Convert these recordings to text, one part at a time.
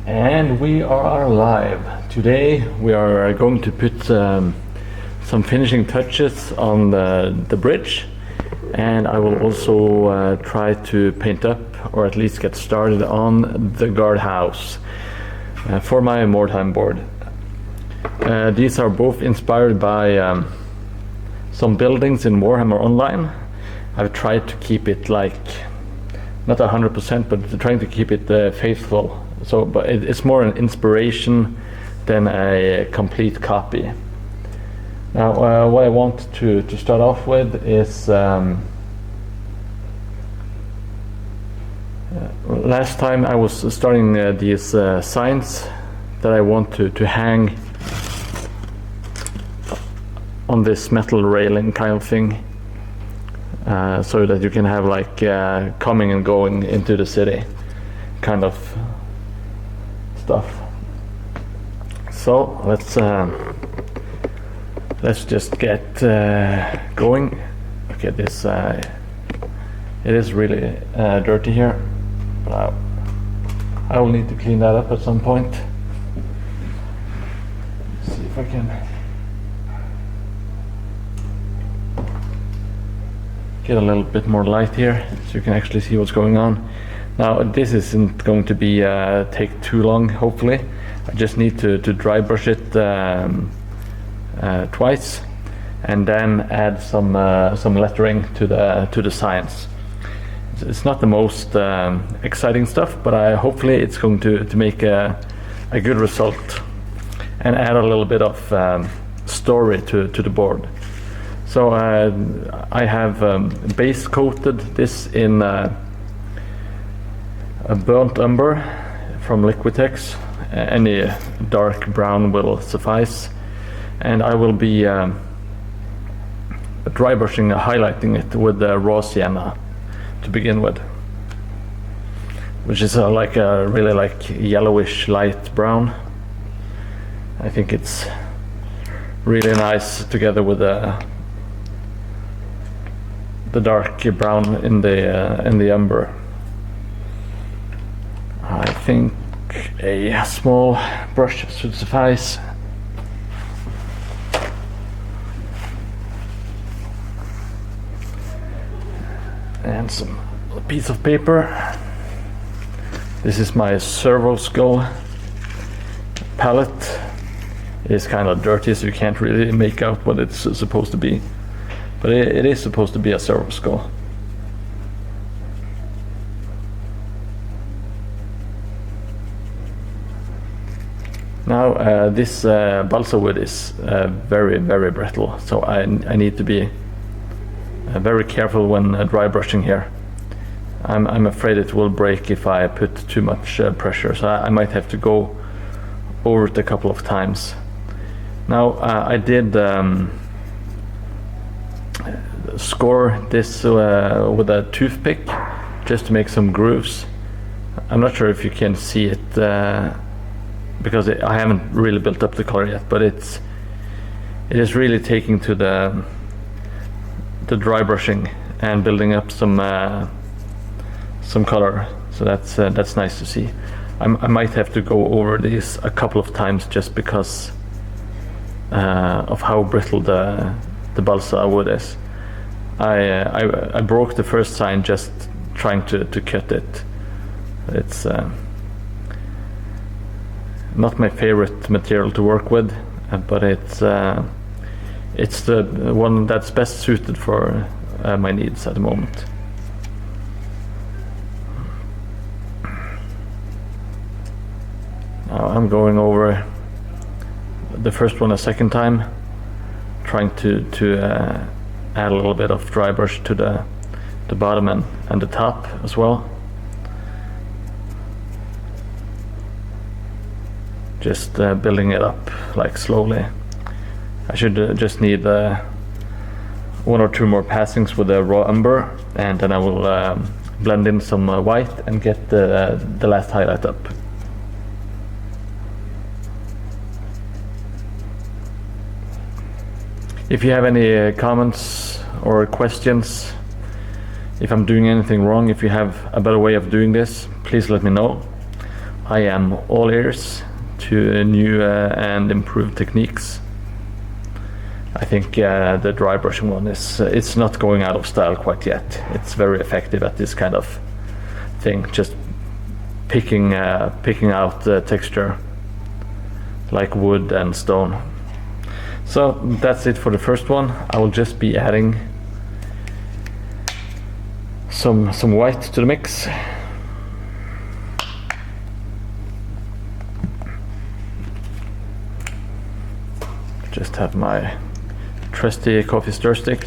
And we are live. Today we are going to put some finishing touches on the bridge, and I will also try to paint up, or at least get started on the guardhouse for my Mordheim board. These are both inspired by some buildings in Warhammer Online. I've tried to keep it like, not 100%, but trying to keep it faithful. So, but it's more an inspiration than a complete copy. Now, what I want to start off with is last time I was starting these signs that I want to hang on this metal railing kind of thing, so that you can have like coming and going into the city kind of stuff. So let's just get going. Okay, this it is really dirty here, but I will need to clean that up at some point. Let's see if I can get a little bit more light here so you can actually see what's going on. Now, this isn't going to be take too long, hopefully. I just need to dry brush it twice, and then add some lettering to the signs. It's not the most exciting stuff, but hopefully it's going to make a good result and add a little bit of story to the board. So I have base coated this in a burnt umber from Liquitex. Any dark brown will suffice, and I will be dry brushing, highlighting it with raw sienna to begin with, which is like a really like yellowish light brown. I think it's really nice together with the dark brown in the umber. I think a small brush should suffice. And a piece of paper. This is my servo skull palette. It is kind of dirty, so you can't really make out what it's supposed to be. But it is supposed to be a servo skull. Now, this balsa wood is very, very brittle, so I need to be very careful when dry brushing here. I'm afraid it will break if I put too much pressure, so I might have to go over it a couple of times. Now, I did score this with a toothpick just to make some grooves. I'm not sure if you can see it because I haven't really built up the color yet, but it is really taking to the dry brushing and building up some color. So that's nice to see. I might have to go over these a couple of times just because of how brittle the balsa wood is. I broke the first sign just trying to cut it. It's not my favorite material to work with, but it's the one that's best suited for my needs at the moment. Now I'm going over the first one a second time, trying to add a little bit of dry brush to the bottom and the top as well. Just building it up like slowly. I should just need one or two more passings with the raw umber, and then I will blend in some white and get the last highlight up. If you have any comments or questions, if I'm doing anything wrong, if you have a better way of doing this, please let me know. I am all ears to new and improved techniques. I think the dry brushing one is it's not going out of style quite yet. It's very effective at this kind of thing, just picking out the texture like wood and stone. So that's it for the first one. I will just be adding some white to the mix. Just have my trusty coffee stir stick.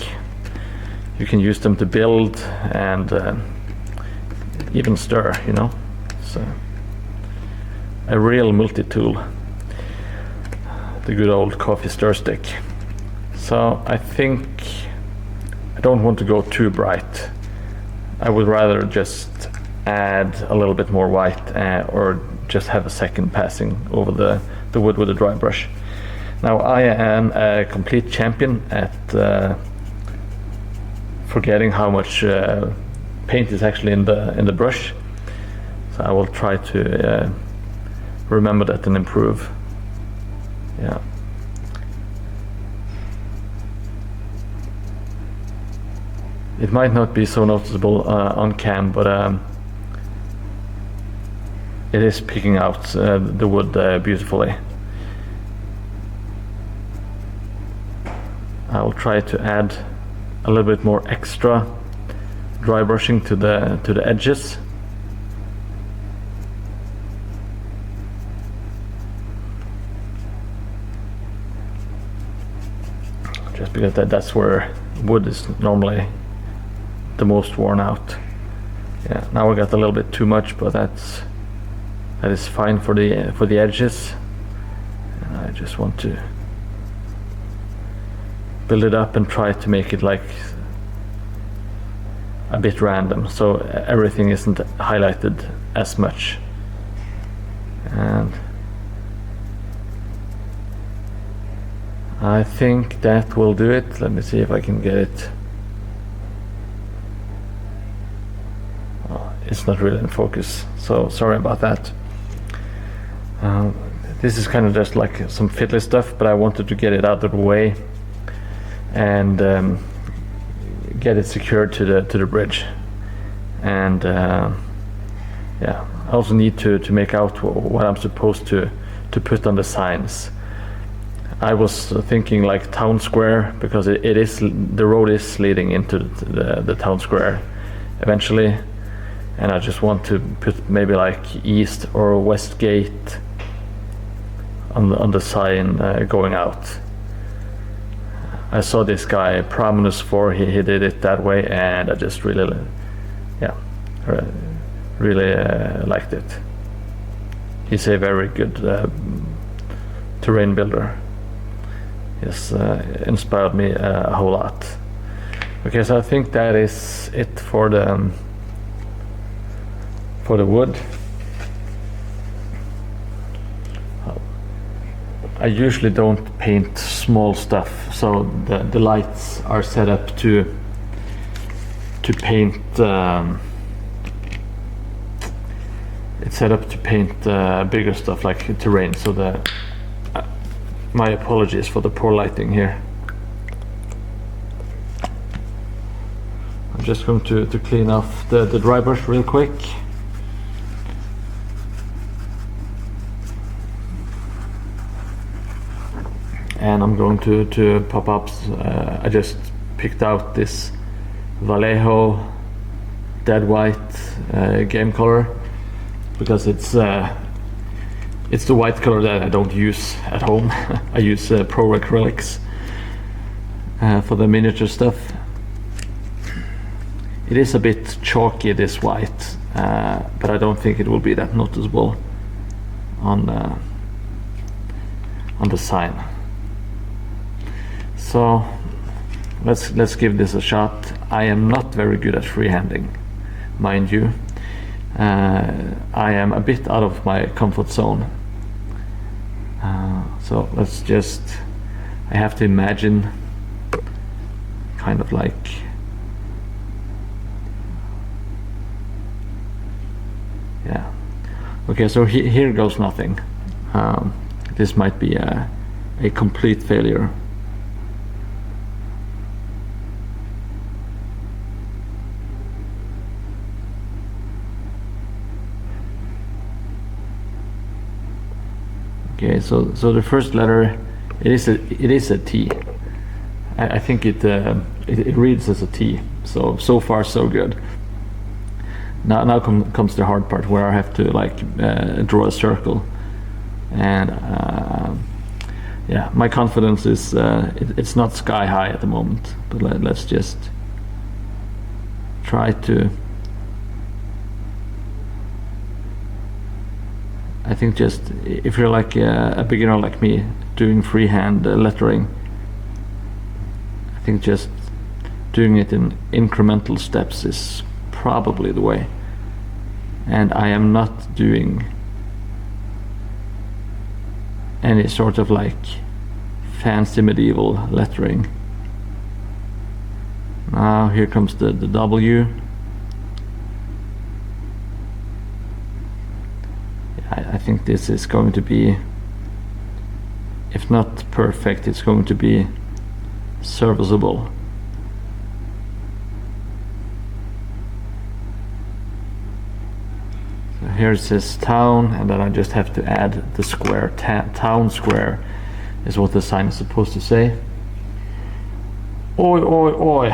You can use them to build and even stir, you know. So a real multi-tool, the good old coffee stir stick. So I think I don't want to go too bright. I would rather just add a little bit more white or just have a second passing over the wood with a dry brush. Now I am a complete champion at forgetting how much paint is actually in the brush. So I will try to remember that and improve. Yeah. It might not be so noticeable on cam, but it is picking out the wood beautifully. I will try to add a little bit more extra dry brushing to the edges. Just because that's where wood is normally the most worn out. Yeah, now we got a little bit too much, but that is fine for the edges. And I just want to build it up and try to make it like a bit random, so everything isn't highlighted as much. And I think that will do it. Let me see if I can get it. Oh, it's not really in focus, so sorry about that. This is kind of just like some fiddly stuff, but I wanted to get it out of the way and get it secured to the bridge. And yeah, I also need to make out what I'm supposed to put on the signs. I was thinking like town square, because it is, the road is leading into the town square eventually, and I just want to put maybe like east or west gate on the sign going out. I saw this guy Prominus 4, he did it that way, and I just really, yeah, really liked it. He's a very good terrain builder. He's inspired me a whole lot. Okay, so I think that is it for the wood. I usually don't paint small stuff, so the lights are set up to paint. It's set up to paint bigger stuff like terrain. So my apologies for the poor lighting here. I'm just going to clean off the dry brush real quick. And I'm going to pop up, I just picked out this Vallejo dead white game color, because it's the white color that I don't use at home. I use Pro Acrylics for the miniature stuff. It is a bit chalky, this white, but I don't think it will be that noticeable on the sign. So let's give this a shot. I am not very good at freehanding, mind you. I am a bit out of my comfort zone. So let's just, I have to imagine kind of like, yeah, Okay, so here goes nothing. This might be a complete failure. Okay, so the first letter, it is a T. I think it reads as a T. So far so good. Now comes the hard part, where I have to like draw a circle, and yeah, my confidence is it's not sky high at the moment. But let's just try to. I think just if you're like a beginner like me doing freehand lettering, I think just doing it in incremental steps is probably the way. And I am not doing any sort of like fancy medieval lettering. Now here comes the W. I think this is going to be, if not perfect, it's going to be serviceable. So here it says town, and then I just have to add the square. Town square is what the sign is supposed to say. Oi, oi, oi.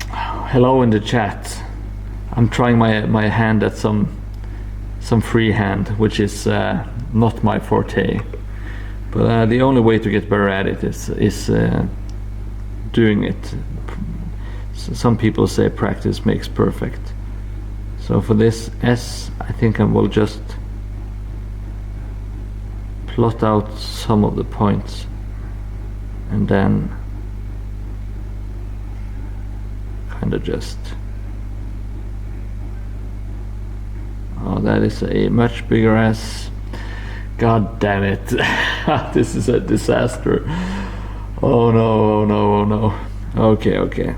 Hello in the chat. I'm trying my hand at some freehand, which is not my forte. But the only way to get better at it is doing it. Some people say practice makes perfect. So for this S, I think I will just plot out some of the points, and then kind of just. Oh, that is a much bigger S. God damn it. This is a disaster. Oh no, oh no, oh no. Okay, okay.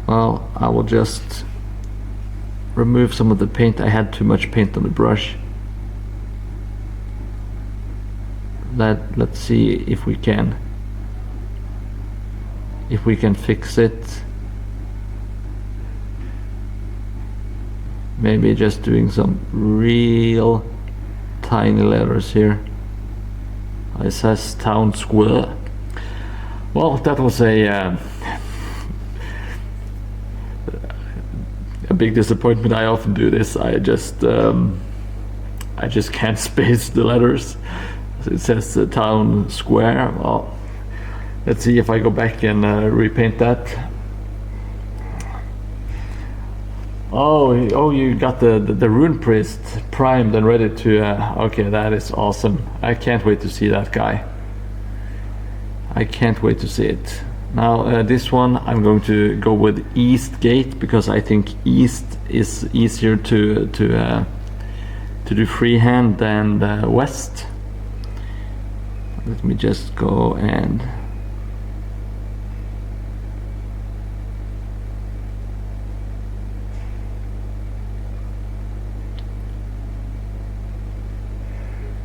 Well, I will just remove some of the paint. I had too much paint on the brush. Let's see if we can fix it. Maybe just doing some real tiny letters here. It says town square. Well, that was a big disappointment. I often do this. I just can't space the letters. It says town square. Well, let's see if I go back and repaint that. Oh, you got the rune priest primed and ready to. Okay, that is awesome. I can't wait to see that guy. I can't wait to see it. Now this one I'm going to go with east gate, because I think east is easier to do freehand than west. Let me just go and.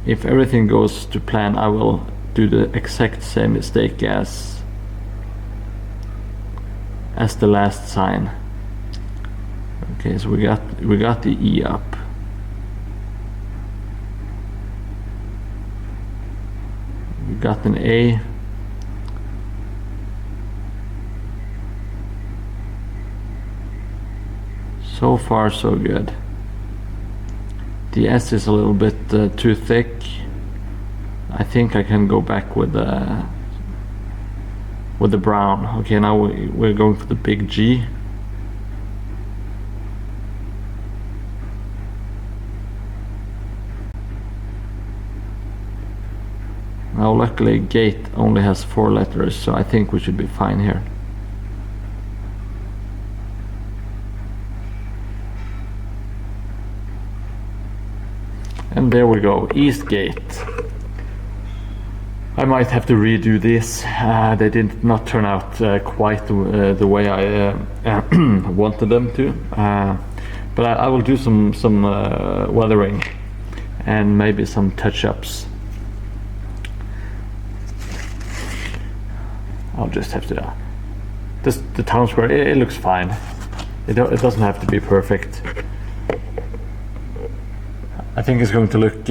If everything goes to plan, I will do the exact same mistake as the last sign. Okay, so we got the E up. We got an A. So far so good. The S is a little bit too thick. I think I can go back with the brown. Okay, now we're going for the big G. Now luckily gate only has 4 letters, so I think we should be fine here. And there we go, East Gate. I might have to redo this. They did not turn out quite the way I wanted them to. but I will do some weathering and maybe some touch-ups. I'll just have to. The town square, it looks fine. It doesn't have to be perfect. I think it's going to look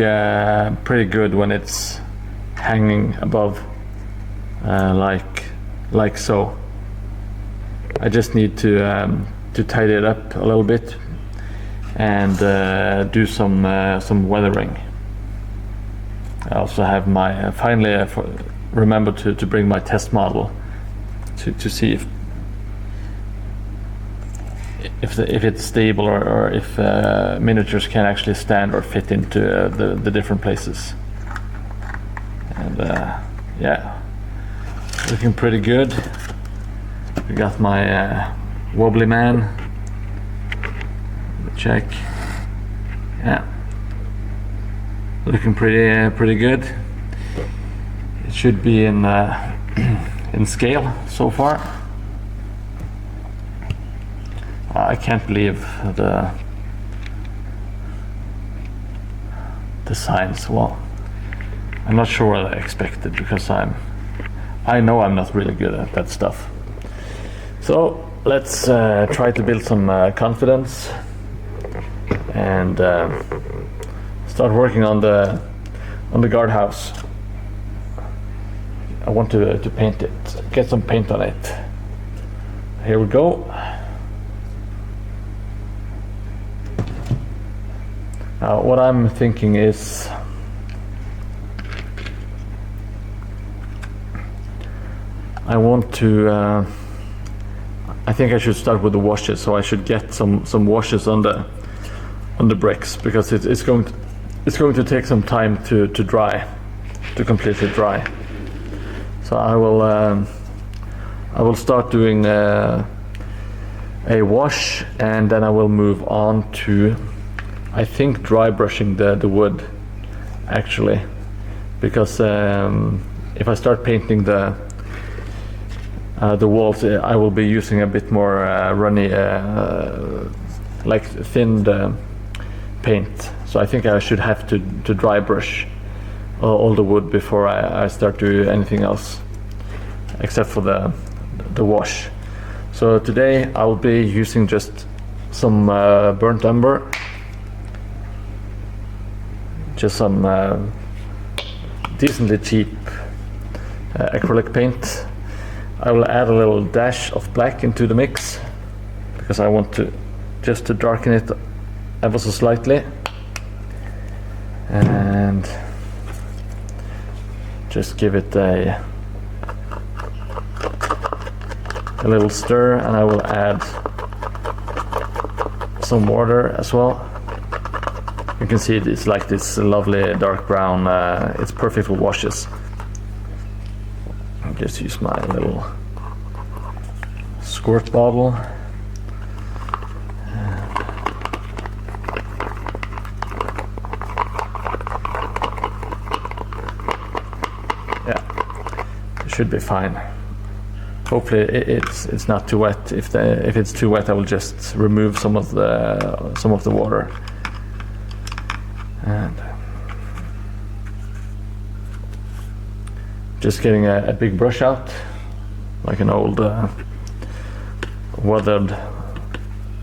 pretty good when it's hanging above, like so. I just need to tidy it up a little bit and do some weathering. I also have my finally remember to bring my test model to see if it's stable or if miniatures can actually stand or fit into the different places. And yeah, looking pretty good. We got my wobbly man. Check. Yeah, looking pretty good. It should be in in scale so far. I can't believe the signs. Well, I'm not sure what I expected, because I know I'm not really good at that stuff. So let's try to build some confidence and start working on the guardhouse. I want to paint it, get some paint on it. Here we go. What I'm thinking is I want to I think I should start with the washes, so I should get some washes on the bricks, because it's going to take some time to dry, to completely dry. So I will start doing a wash, and then I will move on to, I think, dry brushing the wood, actually, because if I start painting the walls, I will be using a bit more runny, like thinned paint. So I think I should have to dry brush all the wood before I start to do anything else, except for the wash. So today I'll be using just some burnt umber, just some decently cheap acrylic paint. I will add a little dash of black into the mix, because I want to just to darken it ever so slightly, and just give it a little stir, and I will add some water as well. You can see it's like this lovely dark brown. It's perfect for washes. I'll just use my little squirt bottle. Yeah, it should be fine. Hopefully it's not too wet. If it's too wet, I will just remove some of the water. And just getting a big brush out, like an old weathered,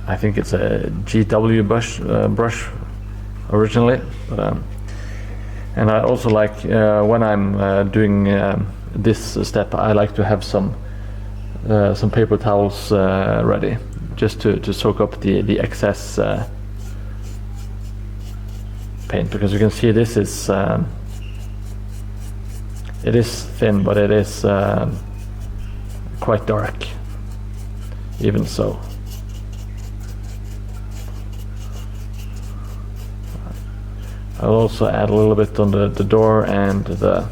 I think it's a GW brush originally. But, and I also like, when I'm doing this step, I like to have some paper towels ready, just to soak up the excess paint, because you can see this is it is thin, but it is quite dark even so. I'll also add a little bit on the door and the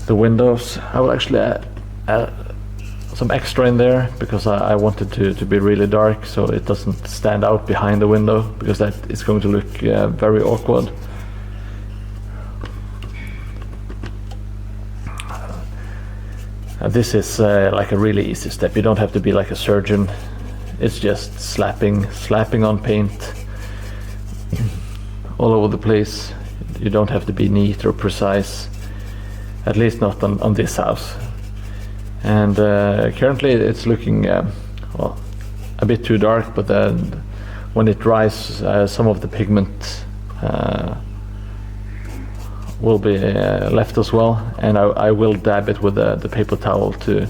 windows. I will actually add some extra in there, because I wanted to be really dark, so it doesn't stand out behind the window, because that is going to look very awkward. This is like a really easy step. You don't have to be like a surgeon. it's just slapping on paint all over the place. You don't have to be neat or precise, at least not on this house. And currently it's looking well, a bit too dark, but then when it dries, some of the pigment will be left as well, and I will dab it with the paper towel to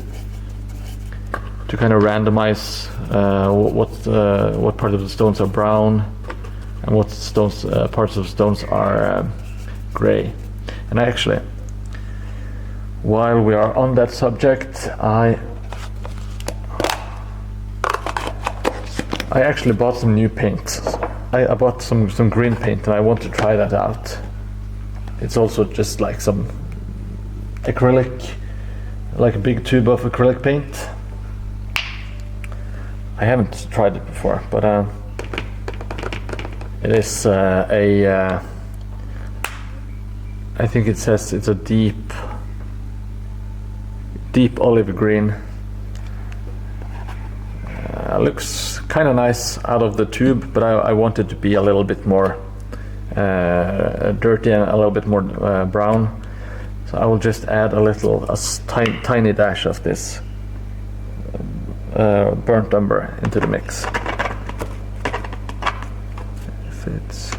kind of randomize what part of the stones are brown and what parts of the stones are gray. And actually, while we are on that subject, I actually bought some new paint. I bought some green paint, and I want to try that out. It's also just like some acrylic, like a big tube of acrylic paint. I haven't tried it before, but it is I think it says it's a deep olive green. Looks kind of nice out of the tube, but I want it to be a little bit more dirty and a little bit more brown. So I will just add a tiny dash of this burnt umber into the mix. If it's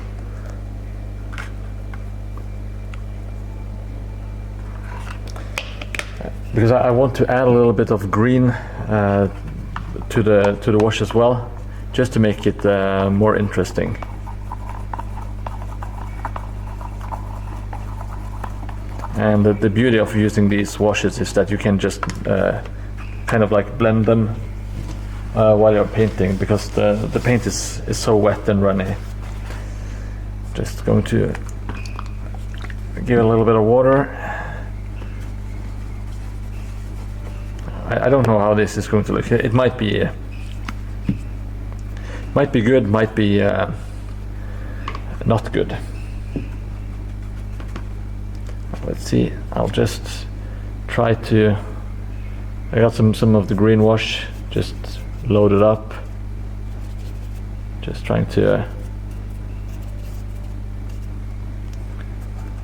because I want to add a little bit of green to the wash as well, just to make it more interesting. And the beauty of using these washes is that you can just kind of like blend them while you're painting, because the paint is so wet and runny. Just going to give it a little bit of water. I don't know how this is going to look. It might be good, might be not good. Let's see. I'll just try to. I got some of the green wash just loaded up. Just trying to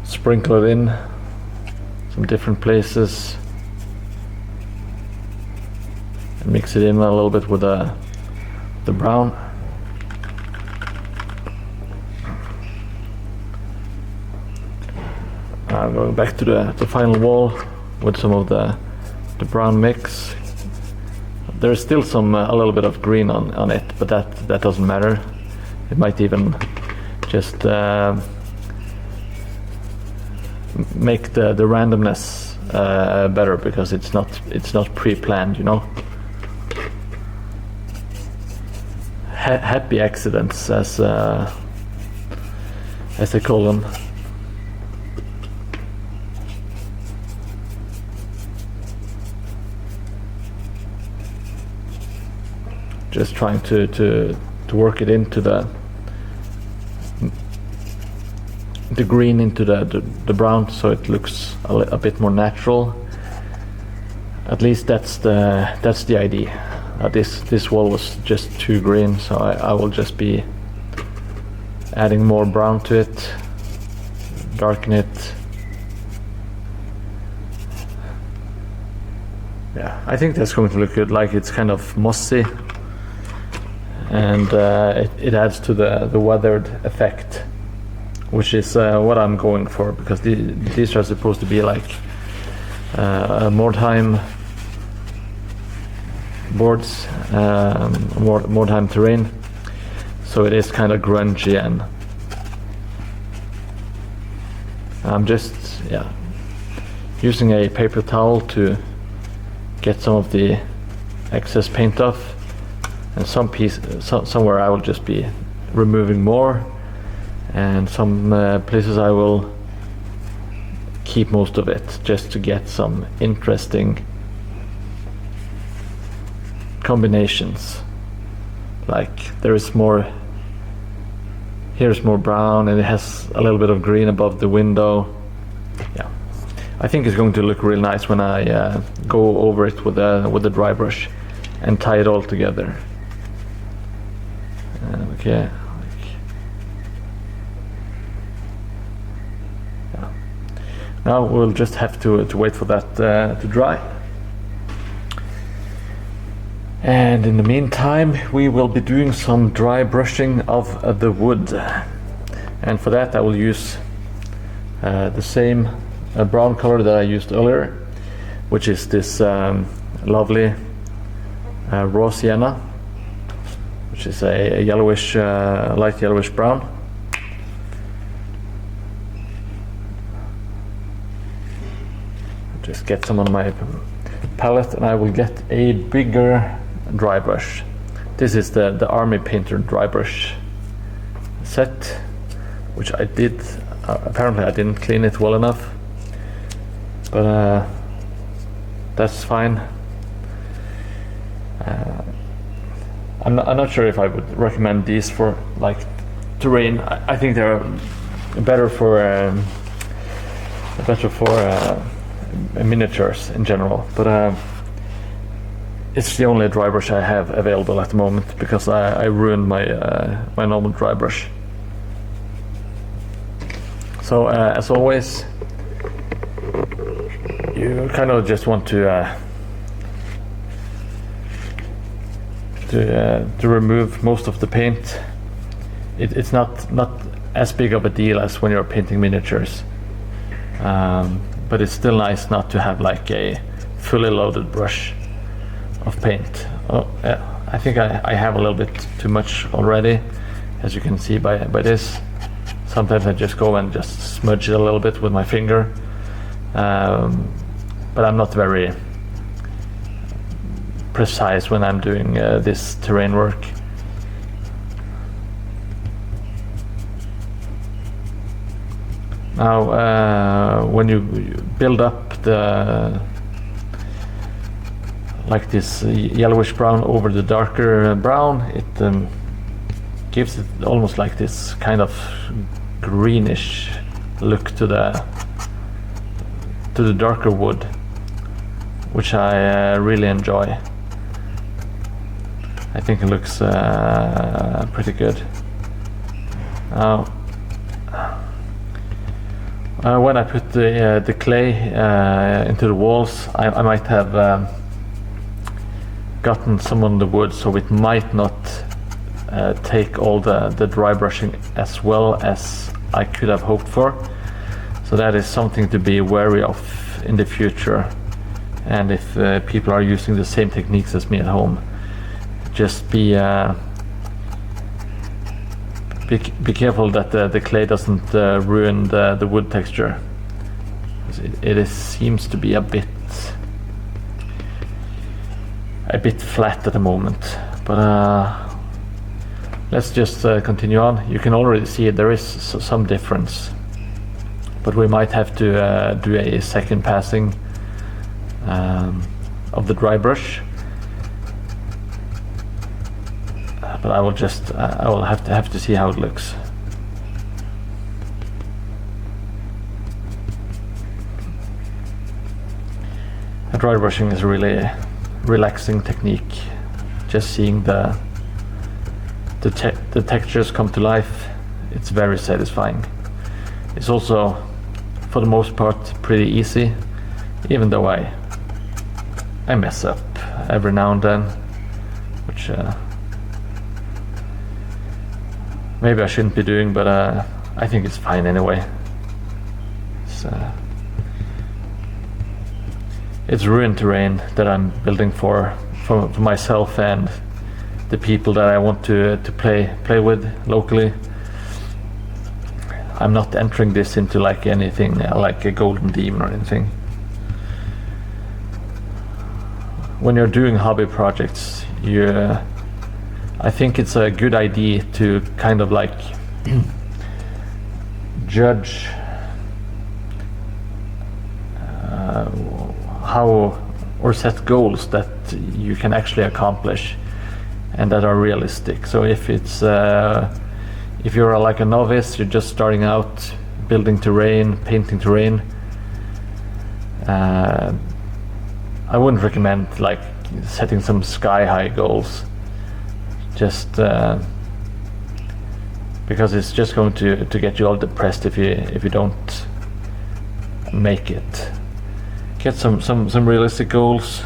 sprinkle it in some different places. Mix it in a little bit with the brown. Going back to the final wall with some of the brown mix. There's still a little bit of green on it, but that doesn't matter. It might even just make the randomness better, because it's not pre-planned, you know. Happy accidents, as they call them. Just trying to work it into the green into the brown, so it looks a bit more natural. At least that's the idea. This wall was just too green, so I will just be adding more brown to it, darken it. Yeah, I think that's going to look good. Like, it's kind of mossy, and it adds to the weathered effect, which is what I'm going for, because these are supposed to be like Mordheim boards, Mordheim terrain, so it is kind of grungy, and I'm just using a paper towel to get some of the excess paint off, and somewhere I will just be removing more, and some places I will keep most of it, just to get some interesting combinations. Like, here's more brown, and it has a little bit of green above the window. Yeah, I think it's going to look real nice when I go over it with a dry brush and tie it all together. Okay. Yeah. Now we'll just have to wait for that to dry. And in the meantime, we will be doing some dry brushing of the wood. And for that I will use the same brown color that I used earlier, which is this lovely raw sienna, which is a yellowish, light yellowish brown. Just get some on my palette, and I will get a bigger dry brush. This is the Army Painter dry brush set, which I did. Apparently I didn't clean it well enough, but that's fine. I'm not sure if I would recommend these for like terrain. I think they're better for miniatures in general, but it's the only dry brush I have available at the moment because I ruined my my normal dry brush. So as always, you kind of just want to remove most of the paint. It's not as big of a deal as when you're painting miniatures, but it's still nice not to have like a fully loaded brush of paint. Oh, yeah, I think I have a little bit too much already, as you can see by this. Sometimes I just go and just smudge it a little bit with my finger, but I'm not very precise when I'm doing this terrain work. Now when you build up the like this yellowish brown over the darker brown, it gives it almost like this kind of greenish look to the darker wood, which I really enjoy. I think it looks pretty good. Now, when I put the clay into the walls, I might have gotten some on the wood, so it might not take all the dry brushing as well as I could have hoped for. So that is something to be wary of in the future. And if people are using the same techniques as me at home, just be careful that the clay doesn't ruin the wood texture. It seems to be a bit flat at the moment, but let's just continue on. You can already see there is some difference, but we might have to do a second passing of the dry brush. But I will have to see how it looks. A dry brushing is really a relaxing technique. Just seeing the textures come to life, it's very satisfying. It's also, for the most part, pretty easy, even though I mess up every now and then, which maybe I shouldn't be doing, but I think it's fine anyway. It's ruined terrain that I'm building for myself and the people that I want to play with locally. I'm not entering this into like anything like a golden demon or anything. When you're doing hobby projects, I think it's a good idea to kind of like judge how, or set goals that you can actually accomplish and that are realistic. So if it's if you're like a novice, you're just starting out building terrain, painting terrain, I wouldn't recommend like setting some sky high goals. Just because it's just going to get you all depressed if you don't make it. Get some realistic goals,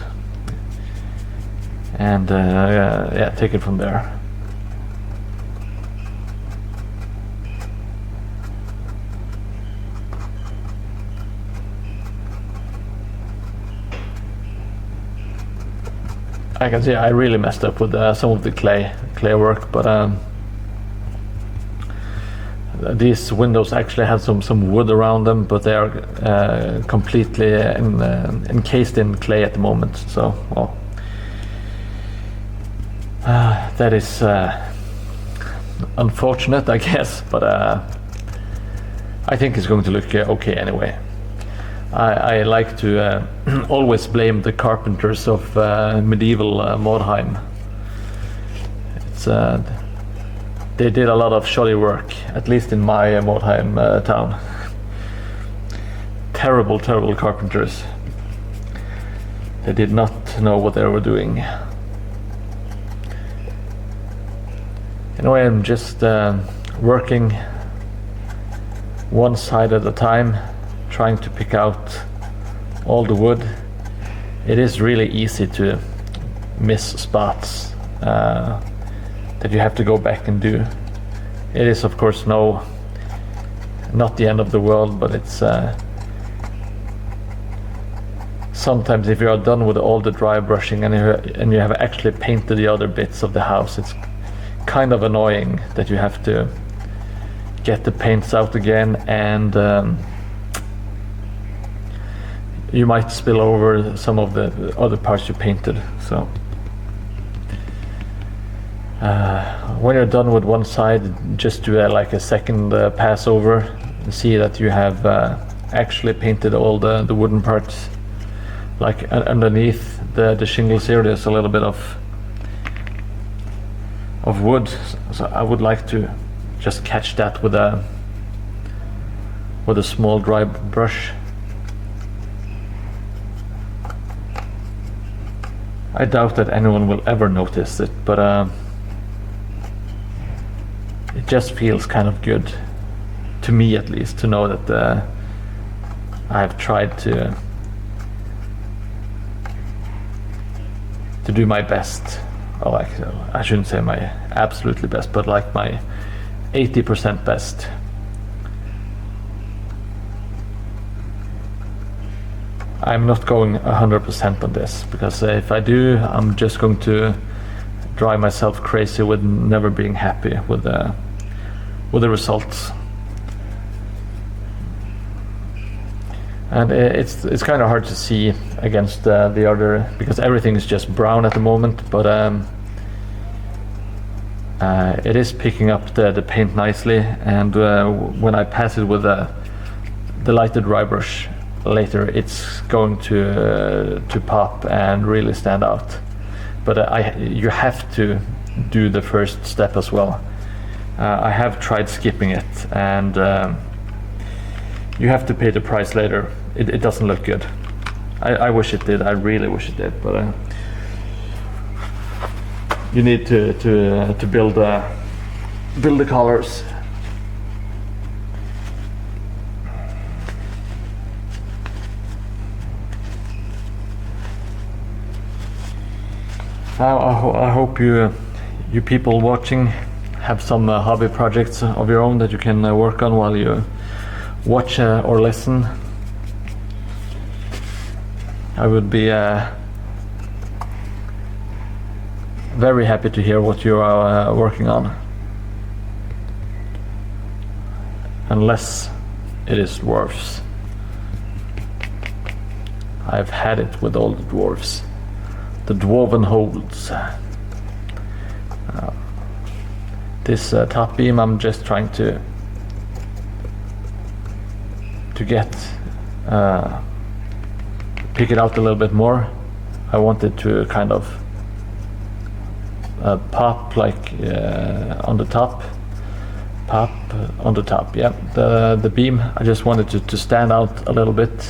and yeah, take it from there. I can see I really messed up with some of the clay work, but these windows actually have some wood around them, but they are completely encased in clay at the moment. So, well, that is unfortunate, I guess, but I think it's going to look okay anyway. I like to always blame the carpenters of medieval Mordheim. It's they did a lot of shoddy work, at least in my Mordheim town. Terrible carpenters. They did not know what they were doing. Anyway, I'm just working one side at a time, trying to pick out all the wood. It is really easy to miss spots that you have to go back and do. It is of course not the end of the world, but it's sometimes if you are done with all the dry brushing and you have actually painted the other bits of the house, it's kind of annoying that you have to get the paints out again, and you might spill over some of the other parts you painted. So when you're done with one side, just do like a second pass over and see that you have actually painted all the wooden parts. Like underneath the shingles here, there's a little bit of wood, so I would like to just catch that with a small dry brush. I doubt that anyone will ever notice it, but it just feels kind of good, to me at least, to know that I've tried to do my best. Or like, I shouldn't say my absolutely best, but like my 80% best. I'm not going 100% on this, because if I do, I'm just going to drive myself crazy with never being happy with the results. And it's kind of hard to see against the other, because everything is just brown at the moment, but it is picking up the paint nicely, and when I pass it with the lighted dry brush later, it's going to pop and really stand out. But you have to do the first step as well. I have tried skipping it, and you have to pay the price later. It doesn't look good. I wish it did. I really wish it did. But you need to build the colors. I hope you people watching have some hobby projects of your own that you can work on while you watch or listen. I would be very happy to hear what you are working on, unless it is dwarfs. I've had it with all the dwarfs. The dwarven holds. This top beam, I'm just trying to get pick it out a little bit more. I want it to kind of pop like on the top. Pop on the top. Yeah, the beam. I just wanted to stand out a little bit,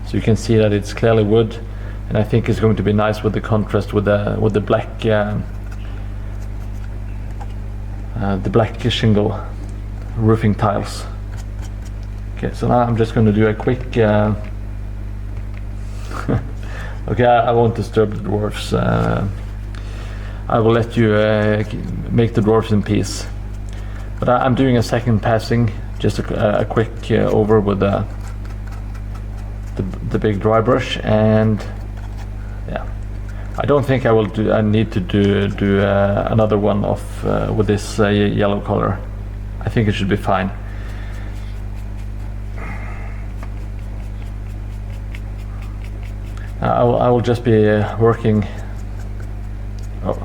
so you can see that it's clearly wood. And I think it's going to be nice with the contrast with the black shingle. roofing tiles. Okay, so now I'm just going to do a quick okay, I won't disturb the dwarves. I will let you make the dwarves in peace. But I'm doing a second passing, just a quick over with the big dry brush, and yeah, I don't think I will do. I need to do another one off with this yellow color. I think it should be fine. I will just be working. Oh,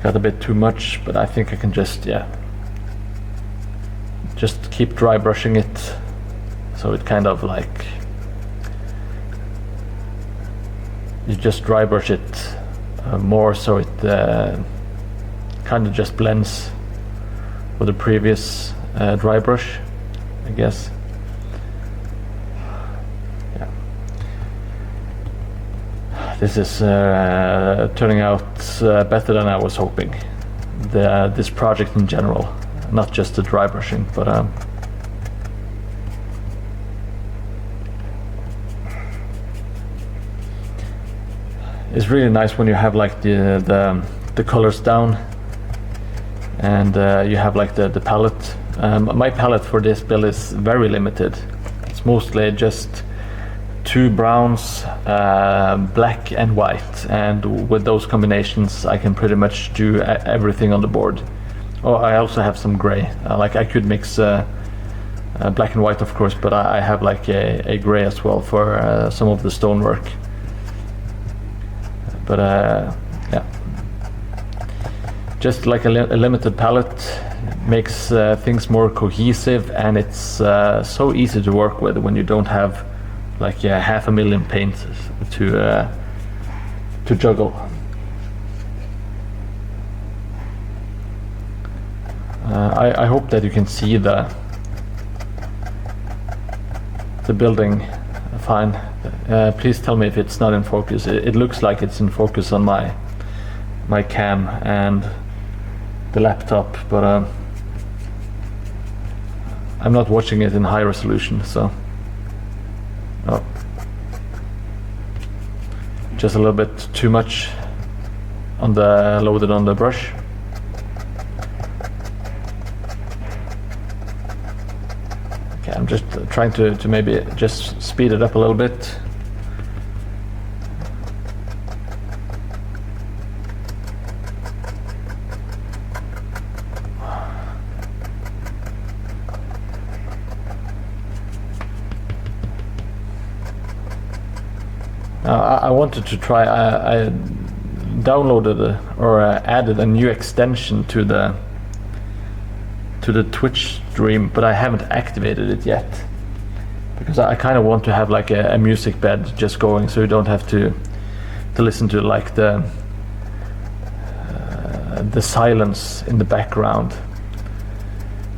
got a bit too much, but I think I can just just keep dry brushing it, so it kind of like you just dry brush it more, so it kind of just blends with the previous dry brush, I guess. Yeah, this is turning out better than I was hoping. This project in general, not just the dry brushing, but it's really nice when you have like the colors down, and you have like the palette. My palette for this build is very limited. It's mostly just 2 browns, black and white, and with those combinations I can pretty much do everything on the board. Oh, I also have some gray. Like I could mix black and white, of course, but I have like a gray as well for some of the stonework. But yeah, just like a limited palette makes things more cohesive, and it's so easy to work with when you don't have like 500,000 paints to juggle. I hope that you can see the building fine. Please tell me if it's not in focus. It looks like it's in focus on my cam and the laptop, but I'm not watching it in high resolution, so oh, just a little bit too much on the loaded on the brush. Okay, I'm just trying to maybe just speed it up a little bit. I wanted to try. I downloaded or added a new extension to the Twitch stream, but I haven't activated it yet because I kind of want to have like a music bed just going, so you don't have to listen to like the silence in the background.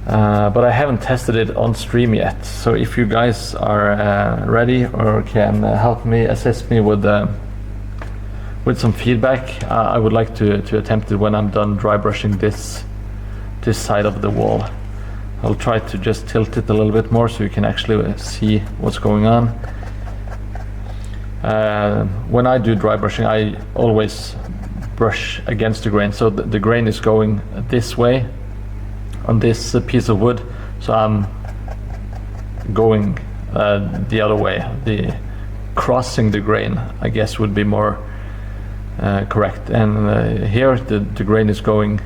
But I haven't tested it on stream yet, so if you guys are ready or can help me, assist me with some feedback, I would like to attempt it when I'm done dry brushing this side of the wall. I'll try to just tilt it a little bit more so you can actually see what's going on. When I do dry brushing, I always brush against the grain, so the grain is going this way on this piece of wood, so I'm going the other way. The crossing the grain, I guess, would be more correct. And here the grain is going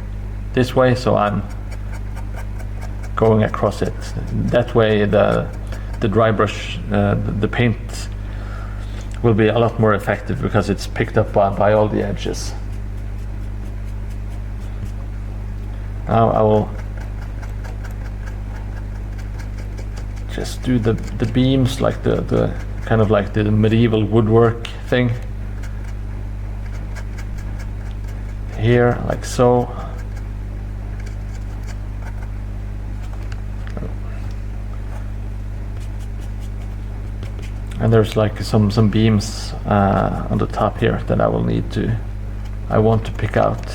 this way, so I'm going across it. That way the dry brush, the paint will be a lot more effective because it's picked up by all the edges. Now I will just do the beams, like the kind of like the medieval woodwork thing here, like so. And there's like some beams on the top here that I want to pick out.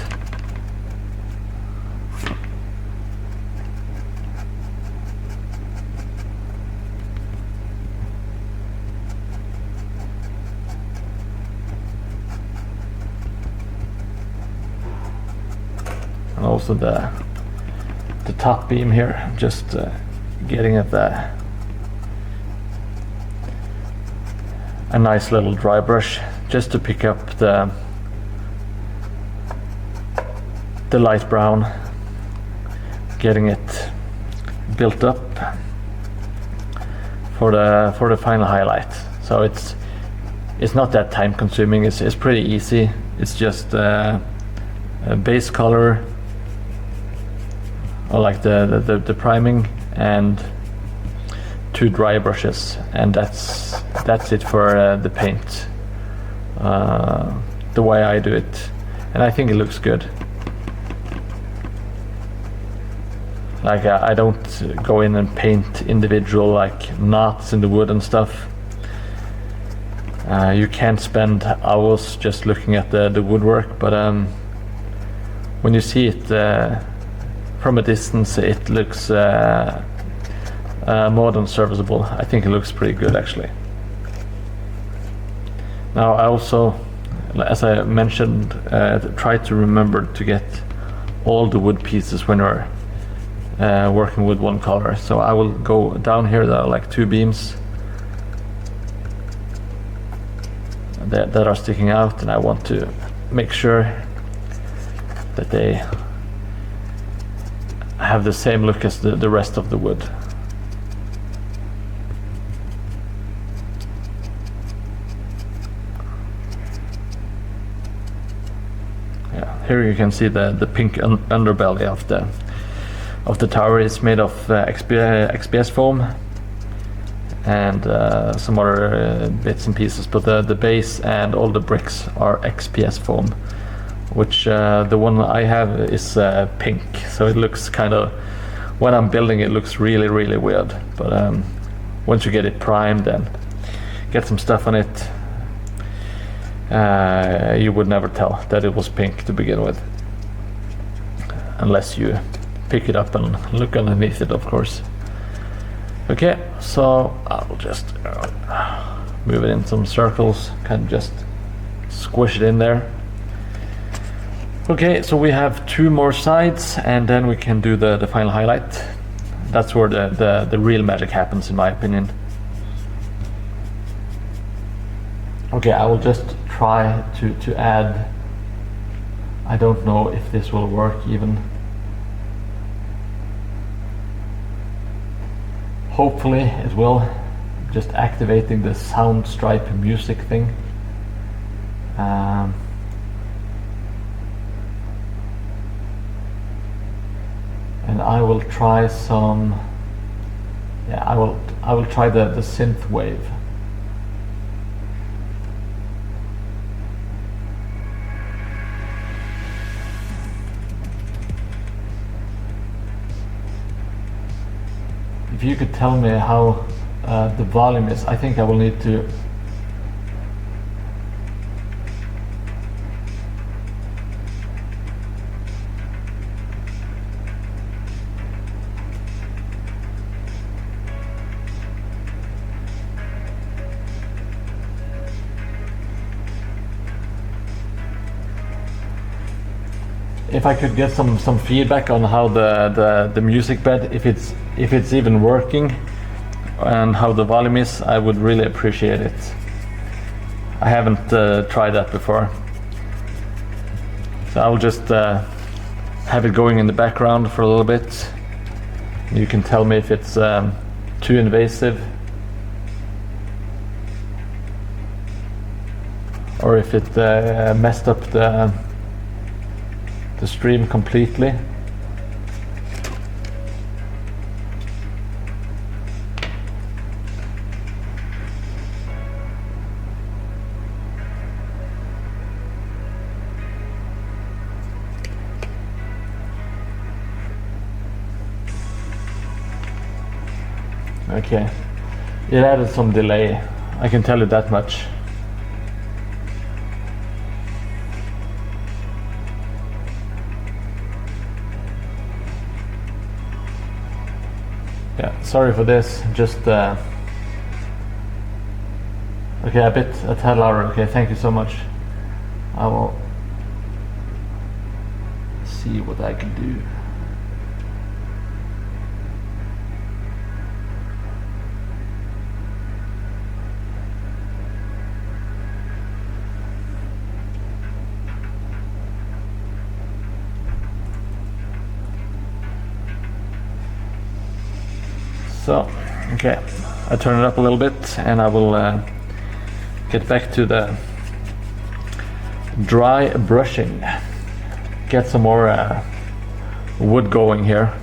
and also the top beam here, just getting at a nice little dry brush just to pick up the light brown, getting it built up for the final highlight. So it's not that time consuming, it's pretty easy. It's just a base color, or like the priming, and 2 dry brushes, and that's it for the paint, the way I do it, and I think it looks good. Like I don't go in and paint individual like knots in the wood and stuff. You can't spend hours just looking at the woodwork, but when you see it from a distance, it looks more than serviceable. I think it looks pretty good actually. Now I also, as I mentioned, try to remember to get all the wood pieces when you're working with one color. So I will go down here, there are like 2 beams that are sticking out, and I want to make sure that they have the same look as the rest of the wood. Yeah, here you can see the pink underbelly of the tower is made of XPS foam and some other bits and pieces, but the base and all the bricks are XPS foam, which the one I have is pink, so it looks kind of, when I'm building it looks really weird, but once you get it primed and get some stuff on it, you would never tell that it was pink to begin with, unless you pick it up and look underneath it, of course. Okay, so I'll just move it in some circles, kind of just squish it in there. Okay, so we have 2 more sides, and then we can do the final highlight. That's where the real magic happens, in my opinion. Okay, I will just try to add, I don't know if this will work even. Hopefully it will, just activating the sound stripe music thing. And I will try some, yeah, I will try the synth wave. If you could tell me how the volume is, I think I will need to if I could get some feedback on how the music bed, if it's even working, and how the volume is, I would really appreciate it. I haven't tried that before, so I will just have it going in the background for a little bit. You can tell me if it's too invasive, or if it messed up the stream completely. Okay, it added some delay, I can tell you that much. Yeah, sorry for this, just okay, a tad louder. Okay, thank you so much. I will see what I can do. So, okay, I turn it up a little bit and I will get back to the dry brushing. Get some more wood going here.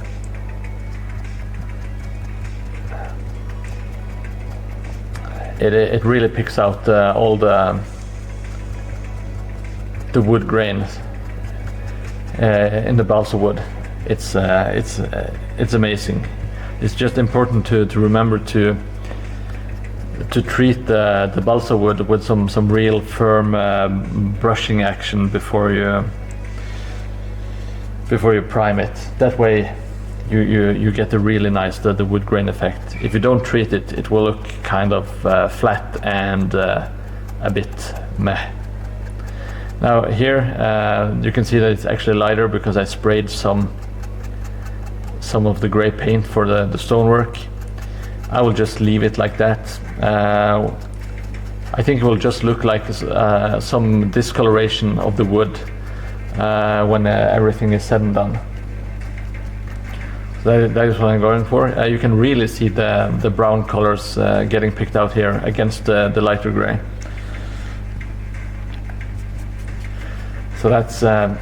It really picks out all the wood grains in the balsa wood. It's amazing. It's just important to remember to treat the balsa wood with some real firm brushing action before you prime it. That way you get a really nice the wood grain effect. If you don't treat it, it will look kind of flat and a bit meh. Now here you can see that it's actually lighter because I sprayed some of the gray paint for the stonework. I will just leave it like that. I think it will just look like some discoloration of the wood when everything is said and done. So that is what I'm going for. You can really see the brown colors getting picked out here against the lighter gray. So that's a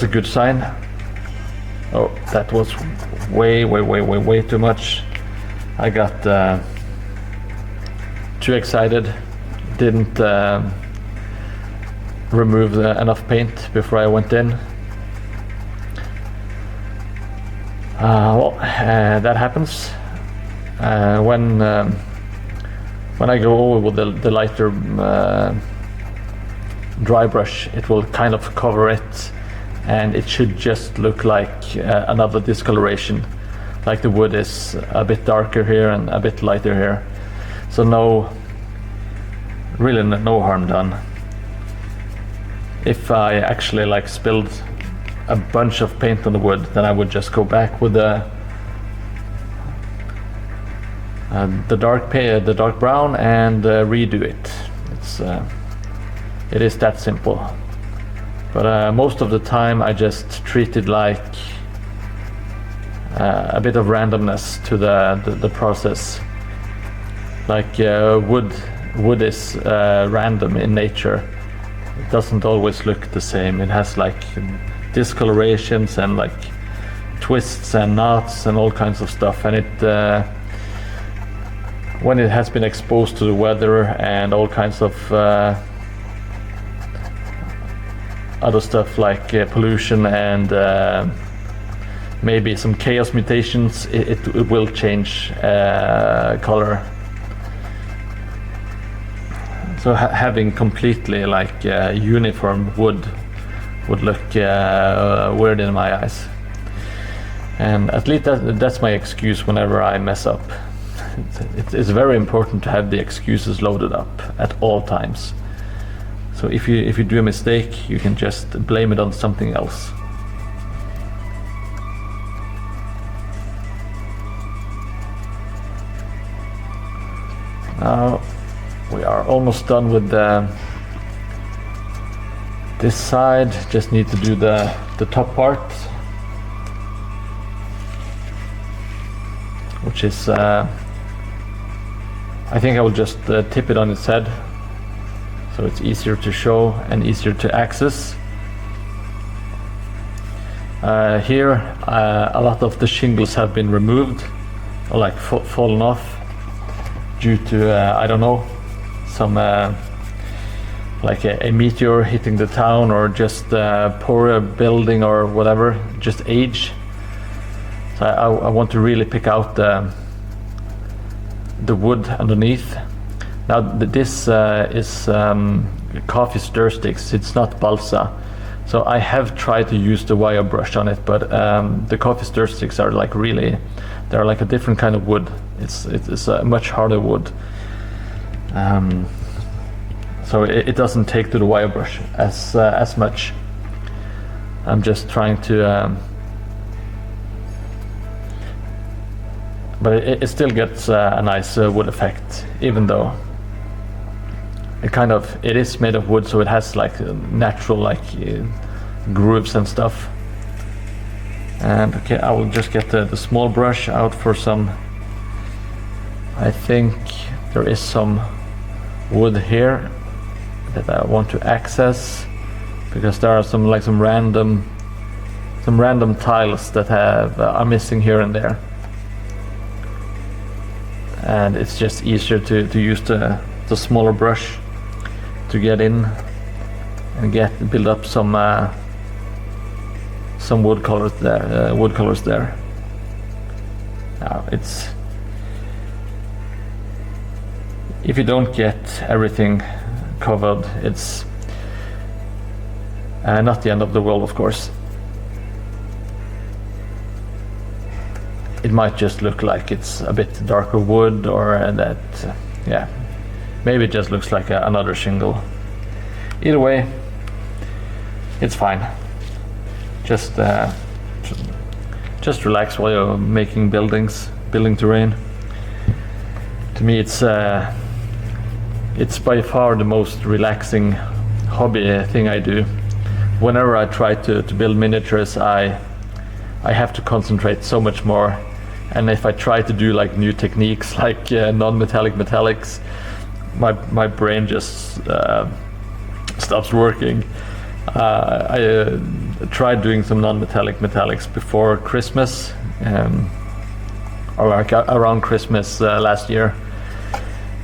good sign. Oh, that was way too much. I got too excited. Didn't remove enough paint before I went in. That happens when I go over with the lighter dry brush. It will kind of cover it, and it should just look like another discoloration, like the wood is a bit darker here and a bit lighter here. So really no harm done. If I actually like spilled a bunch of paint on the wood, then I would just go back with the dark brown and redo it. It is that simple. But most of the time I just treat it like a bit of randomness to the process. Like wood is random in nature. It doesn't always look the same. It has like discolorations and like twists and knots and all kinds of stuff. And it when it has been exposed to the weather and all kinds of other stuff like pollution and maybe some chaos mutations, it will change color. So having completely like uniform wood would look weird in my eyes. And at least that's my excuse whenever I mess up. It's very important to have the excuses loaded up at all times. So if you do a mistake, you can just blame it on something else. Now we are almost done with this side. Just need to do the top part, which is I think I will just tip it on its head, so it's easier to show and easier to access. Here a lot of the shingles have been removed, or like fallen off due to I don't know, some like a meteor hitting the town, or just poor building or whatever, just age. So I want to really pick out the wood underneath. Now this is coffee stir sticks. It's not balsa. So I have tried to use the wire brush on it, but the coffee stir sticks are like really, they're like a different kind of wood. It's a much harder wood. So it doesn't take to the wire brush as much. I'm just trying to but it still gets a nice wood effect, even though it is made of wood, so it has like natural like grooves and stuff. And okay, I will just get the small brush out for some. I think there is some wood here that I want to access, because there are some random tiles that are missing here and there, and it's just easier to use the smaller brush to get in and build up some wood colors there. Now it's, if you don't get everything covered, it's not the end of the world, of course. It might just look like it's a bit darker wood, or that, yeah, maybe it just looks like another shingle. Either way, it's fine. Just relax while you're making building terrain. To me, it's by far the most relaxing hobby thing I do. Whenever I try to build miniatures, I have to concentrate so much more. And if I try to do like new techniques, like non-metallic metallics, my brain just stops working. I tried doing some non-metallic metallics before Christmas, or like around Christmas last year,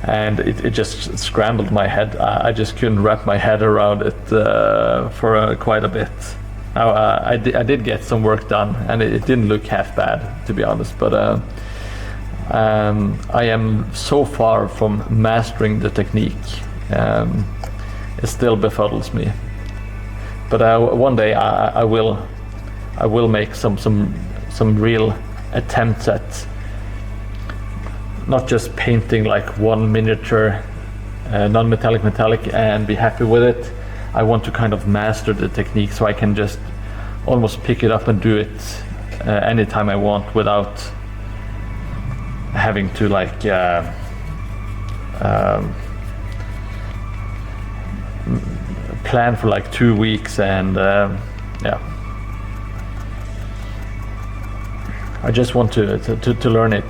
and it just scrambled my head. I just couldn't wrap my head around it for quite a bit. Now, I did get some work done, and it didn't look half bad, to be honest, but I am so far from mastering the technique. It still befuddles me. But one day I will make some real attempts at not just painting like one miniature non-metallic metallic and be happy with it. I want to kind of master the technique, so I can just almost pick it up and do it anytime I want, without having to like plan for like 2 weeks, and yeah, I just want to learn it,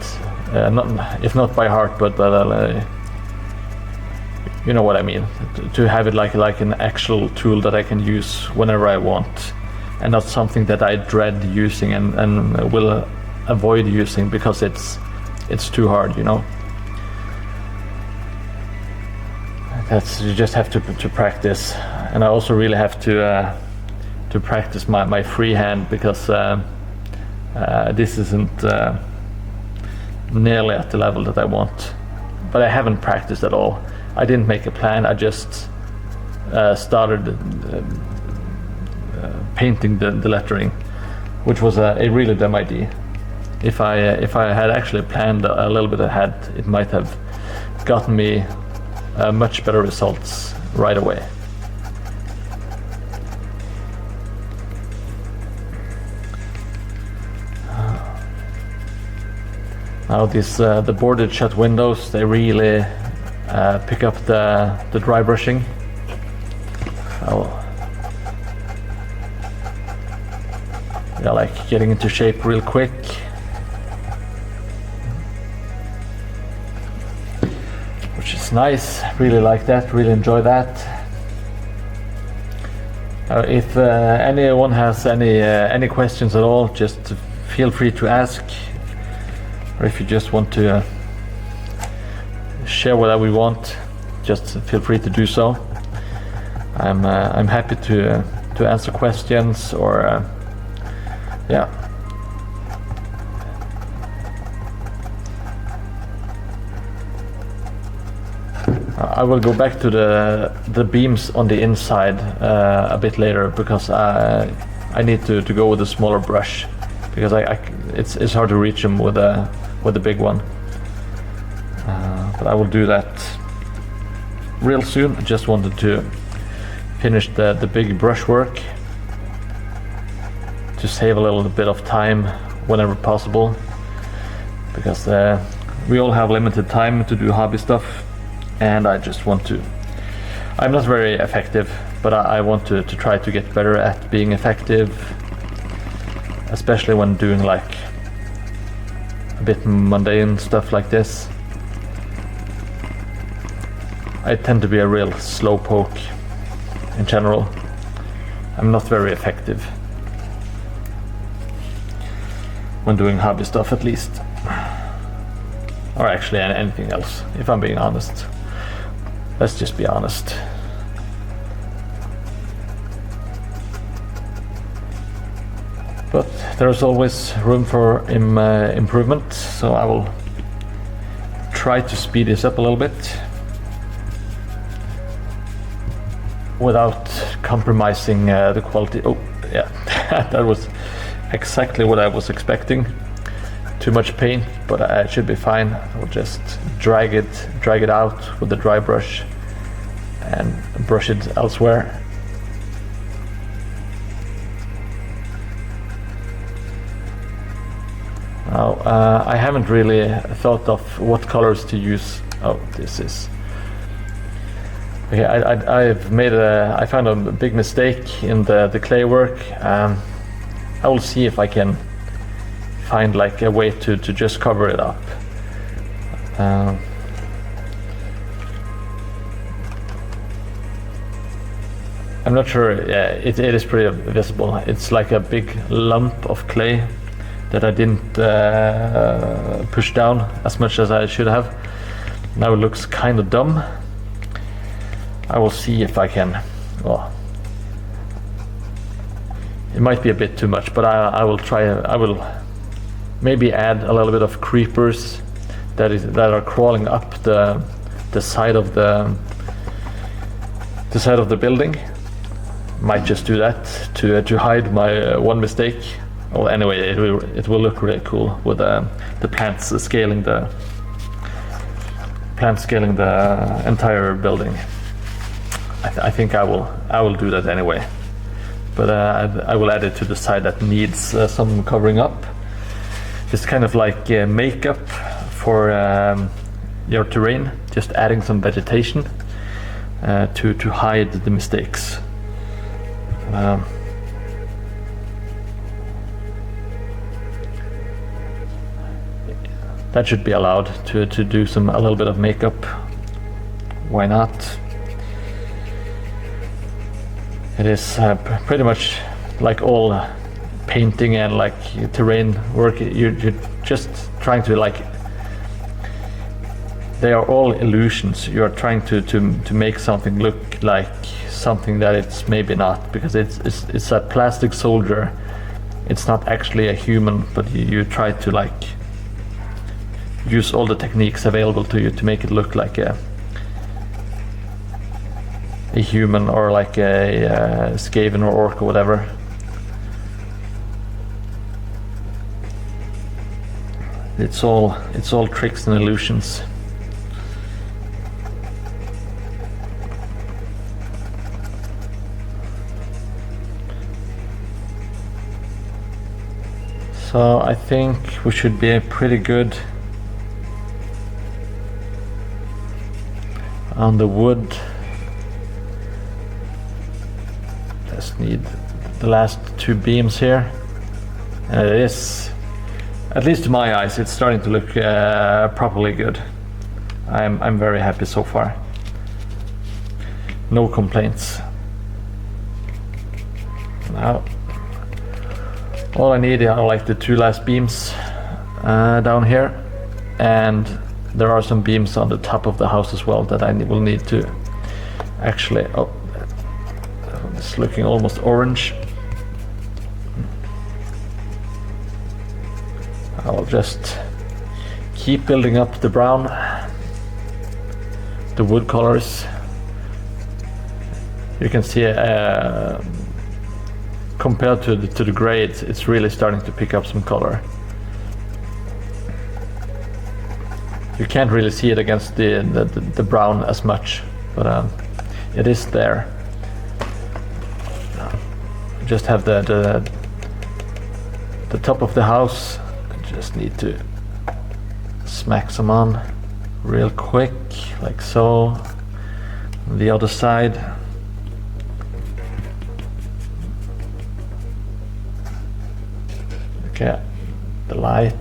if not by heart, but you know what I mean, to have it like an actual tool that I can use whenever I want, and not something that I dread using and will avoid using because it's too hard, you know. You just have to practice, and I also really have to practice my freehand, because this isn't nearly at the level that I want. But I haven't practiced at all. I didn't make a plan. I just started painting the lettering, which was a really dumb idea. If I had actually planned a little bit ahead, it might have gotten me much better results right away. Now the boarded shut windows, they really pick up the dry brushing. Yeah, like getting into shape real quick. Which is nice, really like that, really enjoy that. If anyone has any questions at all, just feel free to ask, or if you just want to share whatever you want, just feel free to do so. I'm happy to answer questions, or yeah. I will go back to the beams on the inside a bit later, because I need to go with a smaller brush, because it's hard to reach them with a big one. But I will do that real soon. I just wanted to finish the big brushwork. to save a little bit of time whenever possible, because we all have limited time to do hobby stuff, and I just want to. I'm not very effective, but I want to try to get better at being effective, especially when doing like a bit mundane stuff like this. I tend to be a real slowpoke in general. I'm not very effective when doing hobby stuff, at least. Or actually anything else, if I'm being honest. Let's just be honest. But there's always room for improvement, so I will try to speed this up a little bit without compromising the quality. Oh, yeah, that was exactly what I was expecting. Too much paint, but it should be fine. I'll just drag it out with the dry brush and brush it elsewhere. Now, I haven't really thought of what colors to use. Oh, this is... Okay, I found a big mistake in the clay work. I will see if I can find like a way to just cover it up. I'm not sure. Yeah, it is pretty visible. It's like a big lump of clay that I didn't push down as much as I should have. Now it looks kind of dumb. I will see if I can. Well, it might be a bit too much, but I will try. I will maybe add a little bit of creepers that are crawling up the side of the building. Might just do that to hide my one mistake. Well, anyway, it will look really cool with the plants scaling the entire building. I think I will do that anyway, but I will add it to the side that needs some covering up. It's kind of like makeup for your terrain, just adding some vegetation to hide the mistakes. That should be allowed to do a little bit of makeup. Why not? It is pretty much like all painting and like terrain work. You're just trying to like. They are all illusions. You are trying to make something look like something that it's maybe not, because it's a plastic soldier. It's not actually a human, but you try to like use all the techniques available to you to make it look like a human, or like a Skaven or orc or whatever. It's all tricks and illusions. So I think we should be pretty good on the wood. Just need the last two beams here, and it is, at least to my eyes, it's starting to look properly good. I'm very happy so far. No complaints. Now, all I need are like the two last beams down here, and there are some beams on the top of the house as well that I will need to actually. Oh, it's looking almost orange. I'll just keep building up the brown, the wood colors. You can see compared to the gray, it's really starting to pick up some color. You can't really see it against the brown as much, but it is there. Just have the the top of the house. I just need to smack some on real quick, like so. The other side. Okay, the light.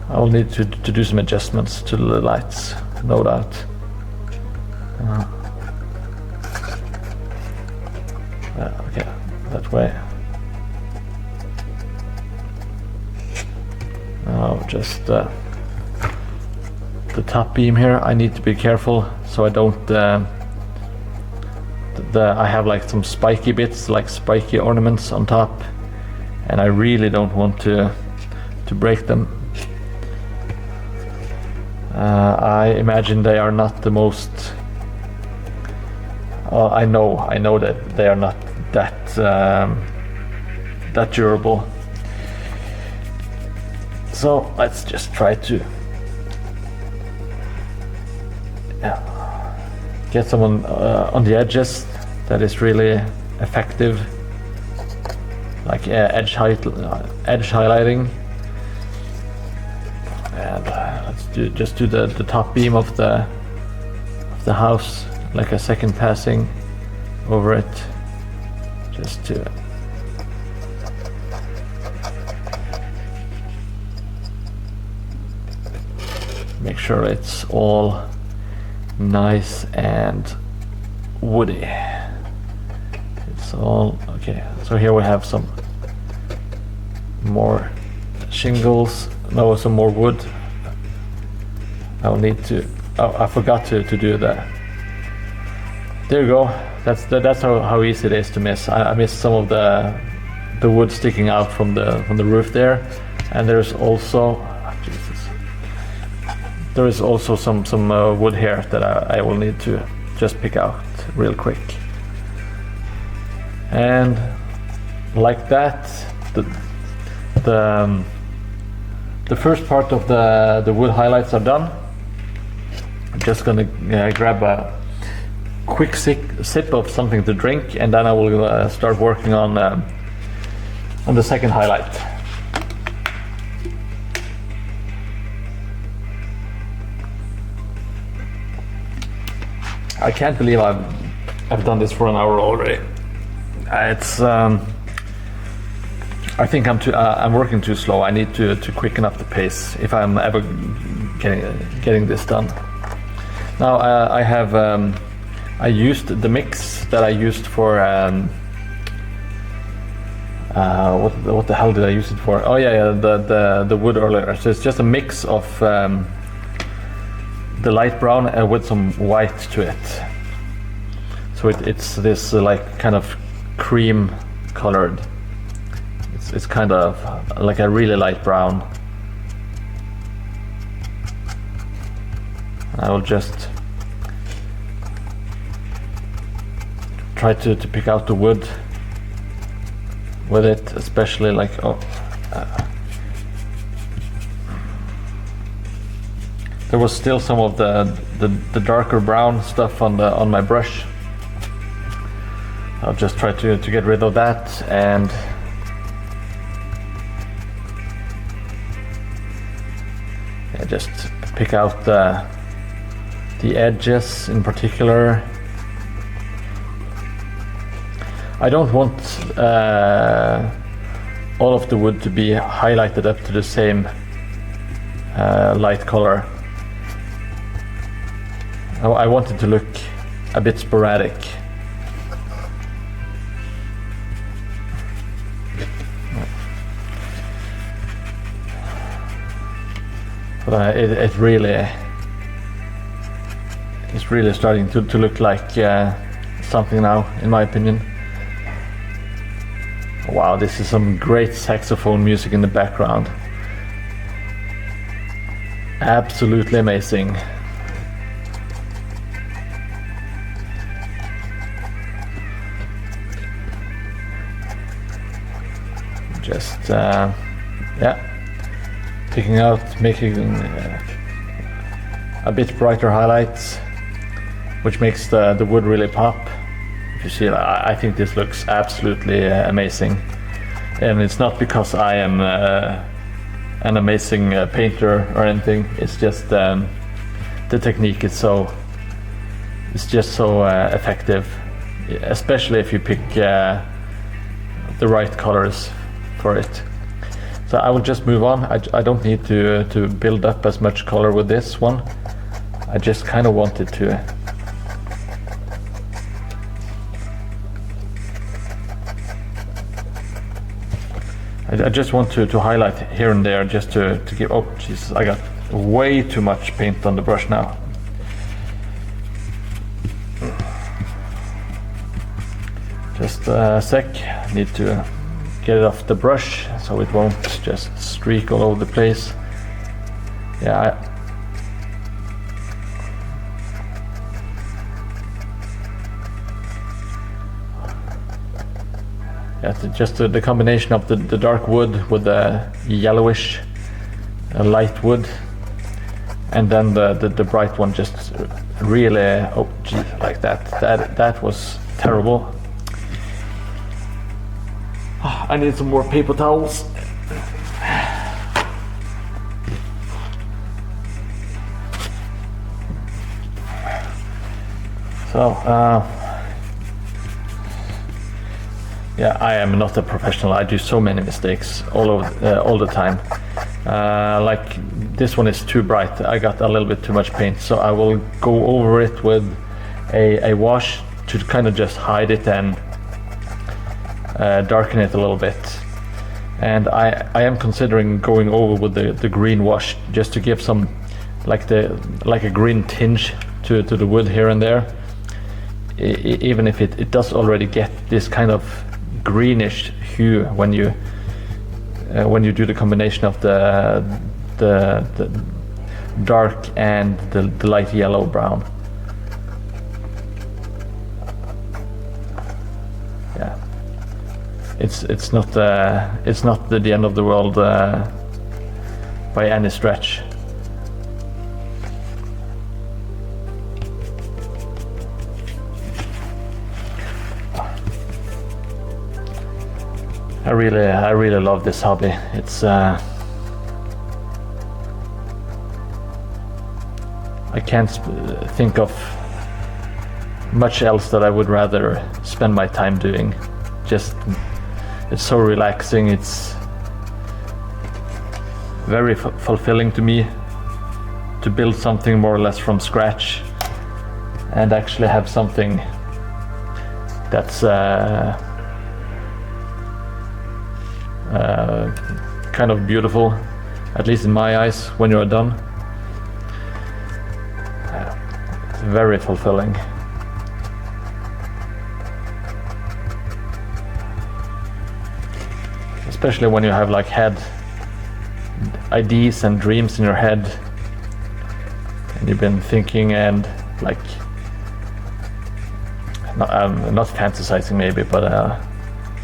I will need to do some adjustments to the lights, no doubt. Okay, that way. Now just the top beam here. I need to be careful so I don't. I have like some spiky bits, like spiky ornaments on top, and I really don't want to break them. I imagine they are not the most. I know that they are not that durable. So let's just try to get someone on the edges that is really effective, like edge highlighting. And let's just do the top beam of the house, like a second passing over it, just to make sure it's all nice and woody. It's all okay. So here we have some more shingles. No, some more wood. I'll need to. Oh, I forgot to do that. There you go. That's how easy it is to miss. I missed some of the wood sticking out from the roof there, and there's also there is also some wood here that I will need to just pick out real quick. And like that, the first part of the wood highlights are done. I'm just gonna grab a quick sip of something to drink, and then I will start working on the second highlight. I can't believe I've done this for an hour already. It's I think I'm working too slow. I need to quicken up the pace if I'm ever getting this done. Now I have I used the mix that I used for what the hell did I use it for? Oh yeah, the wood earlier. So it's just a mix of the light brown with some white to it. So it's this like kind of cream colored. It's kind of like a really light brown. I will just try to pick out the wood with it, especially like there was still some of the darker brown stuff on my brush. I'll just try to get rid of that and just pick out the edges in particular. I don't want all of the wood to be highlighted up to the same light color. I want it to look a bit sporadic. But it really is really starting to look like something now, in my opinion. Wow, this is some great saxophone music in the background. Absolutely amazing. Just yeah, picking out, making a bit brighter highlights, which makes the wood really pop. If you see, I think this looks absolutely amazing. And it's not because I am an amazing painter or anything. It's just the technique is just so effective, especially if you pick the right colors for it. So I will just move on. I don't need to build up as much color with this one. I just kind of wanted to I just want to highlight here and there, just to give. Oh Jesus, I got way too much paint on the brush now. Just a sec, need to get it off the brush so it won't just streak all over the place. Yeah, just the combination of the dark wood with the yellowish light wood, and then the bright one just really, oh gee, like that was terrible. I need some more paper towels. So yeah, I am not a professional. I do so many mistakes all the time. Like this one is too bright. I got a little bit too much paint, so I will go over it with a wash to kind of just hide it and darken it a little bit. And I am considering going over with the green wash, just to give some like a green tinge to the wood here and there. Even if it does already get this kind of greenish hue when you do the combination of the dark and the light yellow brown. Yeah, it's not the end of the world by any stretch. I really love this hobby. It's I can't think of much else that I would rather spend my time doing. Just, it's so relaxing. It's very fulfilling to me to build something more or less from scratch and actually have something that's kind of beautiful, at least in my eyes, when you are done. It's very fulfilling. Especially when you have like had ideas and dreams in your head, and you've been thinking and like not fantasizing maybe, but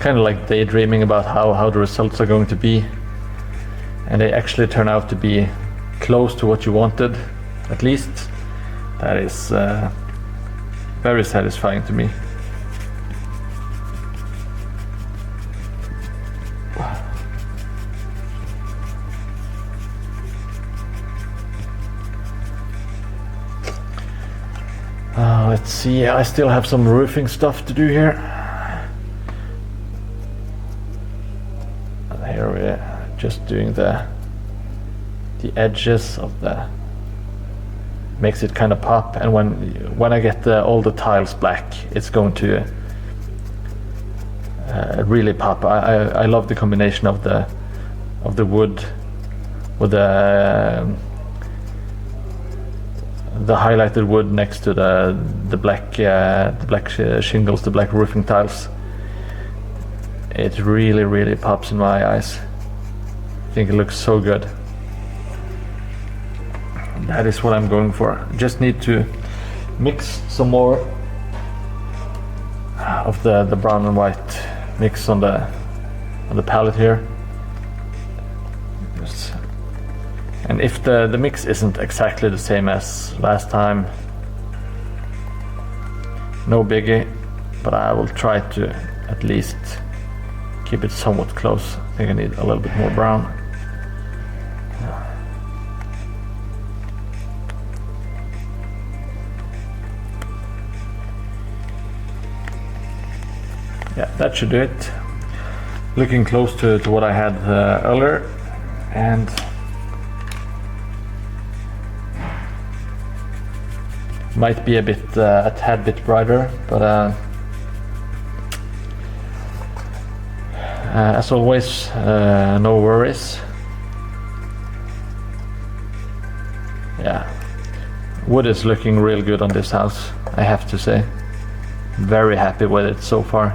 kind of like daydreaming about how the results are going to be, and they actually turn out to be close to what you wanted, at least. That is very satisfying to me. Let's see, I still have some roofing stuff to do here. Here we're just doing the edges of the, makes it kind of pop, and when I get all the tiles black, it's going to really pop. I love the combination of the wood with the highlighted wood next to the black shingles, the black roofing tiles. It really pops in my eyes. I think it looks so good. That is what I'm going for. Just need to mix some more of the brown and white mix on the palette here. And if the mix isn't exactly the same as last time, no biggie, but I will try to at least keep it somewhat close. I think I need a little bit more brown. Yeah, that should do it. Looking close to what I had earlier, and might be a tad bit brighter, but as always, no worries. Yeah, wood is looking real good on this house, I have to say. Very happy with it so far.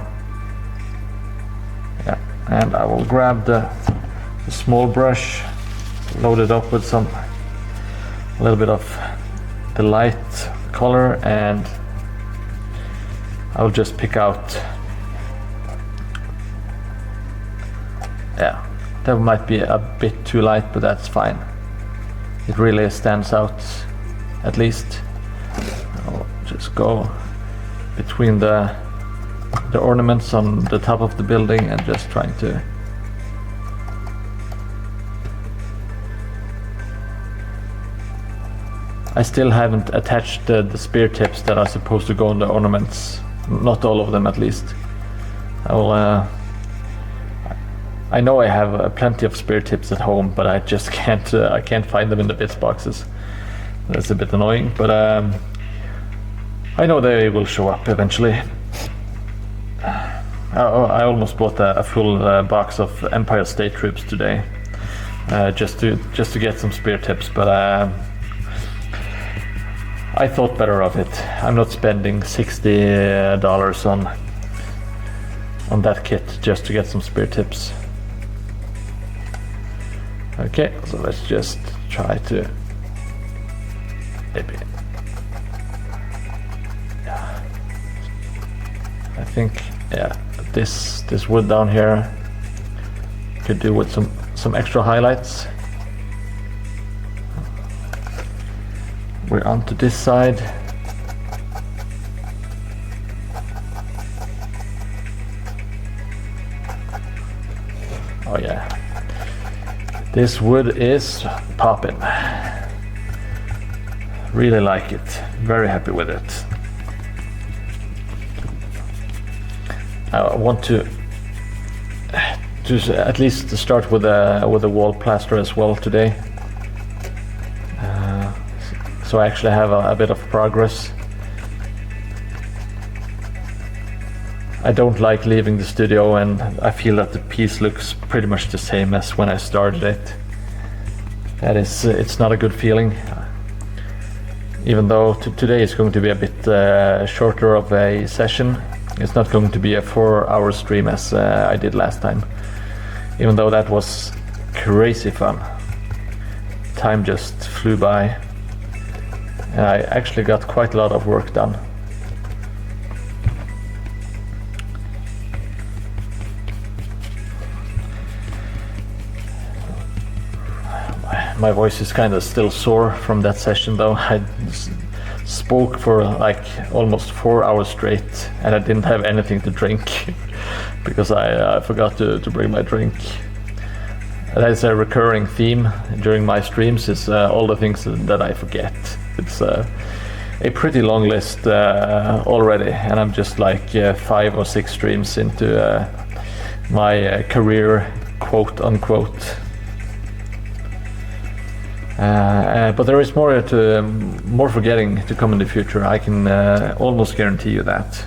Yeah, and I will grab the small brush, load it up with a little bit of the light color, and I'll just pick out. Yeah, that might be a bit too light, but that's fine. It really stands out, at least. I'll just go between the ornaments on the top of the building and just trying to I still haven't attached the spear tips that are supposed to go on the ornaments. Not all of them, at least. I know I have plenty of spear tips at home, but I just can't I can't find them in the bits boxes. That's a bit annoying, but I know they will show up eventually. I almost bought a full box of Empire State Troops today, just to get some spear tips, but I thought better of it. I'm not spending $60 on that kit just to get some spear tips. Okay, so let's just try to maybe. Yeah. I think, yeah, this wood down here could do with some extra highlights. We're onto this side. Oh yeah, this wood is popping. Really like it. Very happy with it. I want to at least start with a wall plaster as well today. So I actually have a bit of progress. I don't like leaving the studio and I feel that the piece looks pretty much the same as when I started it. It's not a good feeling. Even though today is going to be a bit shorter of a session. It's not going to be a 4-hour stream as I did last time. Even though that was crazy fun. Time just flew by. I actually got quite a lot of work done. My voice is kind of still sore from that session though. I spoke for like almost 4 hours straight and I didn't have anything to drink because I forgot to bring my drink. That's a recurring theme during my streams, is all the things that I forget. It's a pretty long list already, and I'm just like 5 or 6 streams into my career, quote unquote. But there is more forgetting to come in the future. I can almost guarantee you that.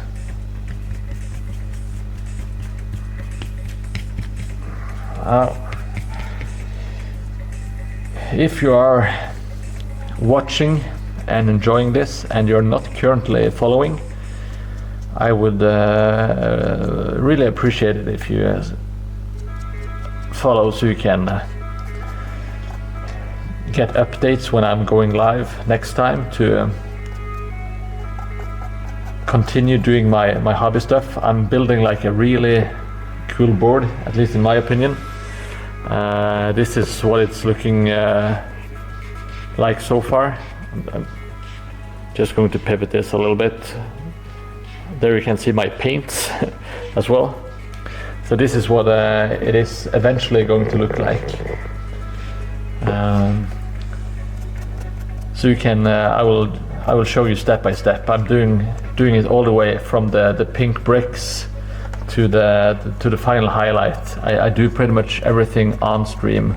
If you are watching and enjoying this and you're not currently following, I would really appreciate it if you follow so you can get updates when I'm going live next time to continue doing my hobby stuff. I'm building like a really cool board, at least in my opinion. This is what it's looking like so far. I'm just going to pivot this a little bit. There you can see my paints as well. So this is what it is eventually going to look like. So you can, I will show you step by step. I'm doing it all the way from the pink bricks to the final highlight. I do pretty much everything on stream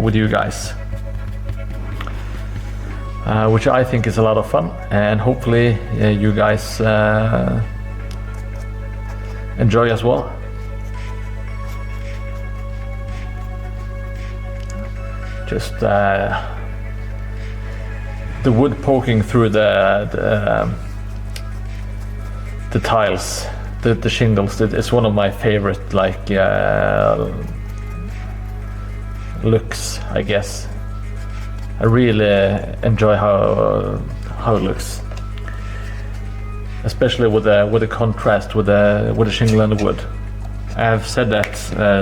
with you guys, which I think is a lot of fun, and hopefully you guys enjoy as well. Just the wood poking through the tiles, the shingles. It's one of my favorite looks, I guess. I really enjoy how it looks, especially with the contrast with the shingle and the wood. I've said that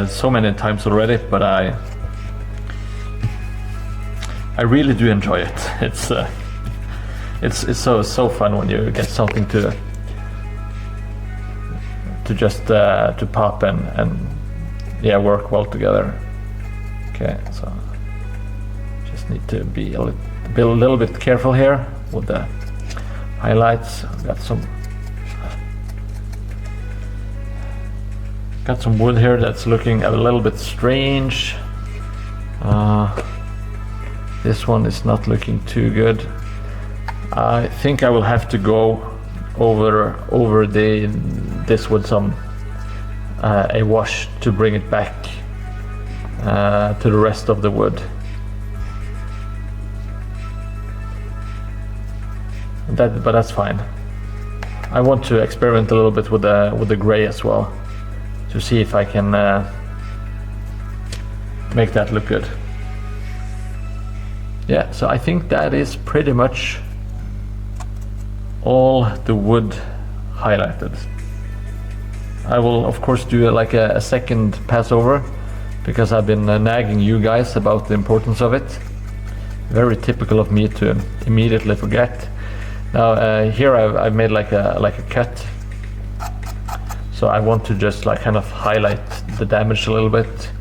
so many times already, but I really do enjoy it. It's so fun when you get something to just to pop and yeah, work well together. Okay, so just need to be a little bit careful here with the highlights. Got some wood here that's looking a little bit strange. This one is not looking too good. I think I will have to go over this with some a wash to bring it back to the rest of the wood. But that's fine. I want to experiment a little bit with the gray as well, to see if I can make that look good. Yeah, so I think that is pretty much all the wood highlighted. I will of course do like a second pass over, because I've been nagging you guys about the importance of it. Very typical of me to immediately forget. Now here I've made like a cut, so I want to just like kind of highlight the damage a little bit.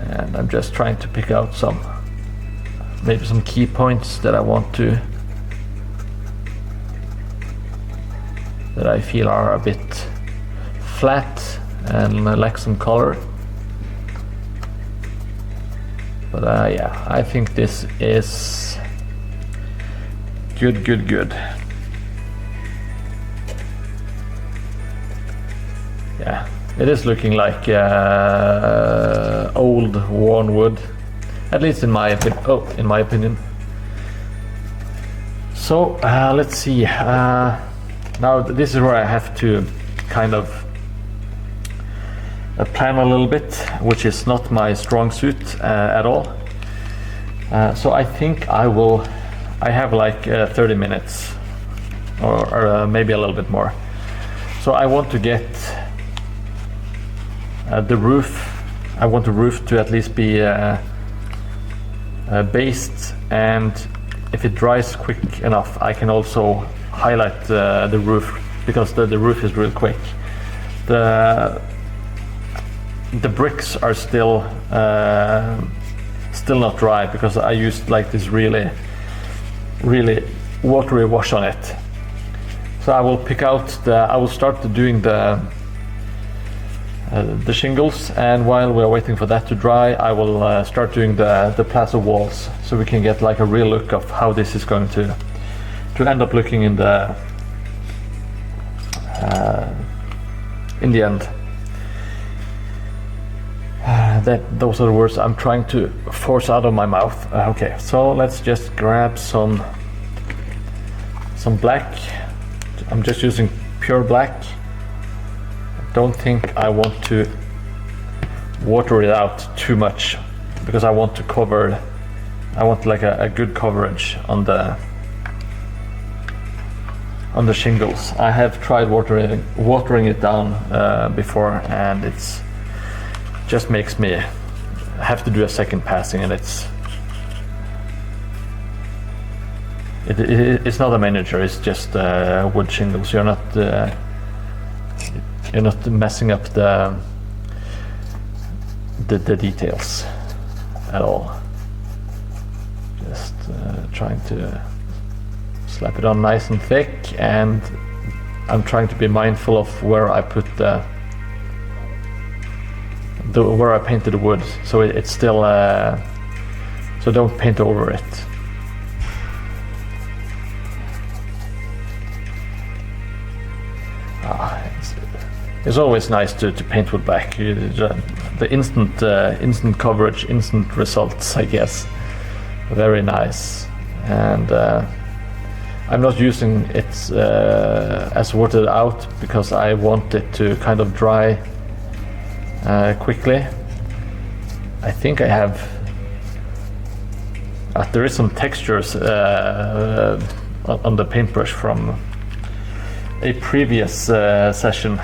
And I'm just trying to pick out maybe some key points that I want to, that I feel are a bit flat and lack some color. But yeah, I think this is good. Yeah. It is looking like old worn wood, at least in my opinion. So let's see. Now this is where I have to kind of plan a little bit, which is not my strong suit at all. So I think I have like 30 minutes or maybe a little bit more. So I want to get the roof. I want the roof to at least be based, and if it dries quick enough, I can also highlight the roof, because the roof is real quick. The bricks are still not dry, because I used like this really watery wash on it. So I will pick out I will start doing the shingles, and while we are waiting for that to dry, I will start doing the plaster walls, so we can get like a real look of how this is going to end up looking in the end. Those are the words I'm trying to force out of my mouth. Okay, so let's just grab some black. I'm just using pure black. Don't think I want to water it out too much, because I want like a good coverage on the shingles. I have tried watering it down before, and it's just makes me have to do a second passing, and it's not a miniature. It's just wood shingles. You're not messing up the details at all. Just trying to slap it on nice and thick, and I'm trying to be mindful of where I put where I painted the wood, so it's still so don't paint over it. It's always nice to paint wood back. The instant coverage, instant results, I guess. Very nice. And I'm not using it as watered out because I want it to kind of dry quickly. I think I have there is some textures on the paintbrush from a previous session.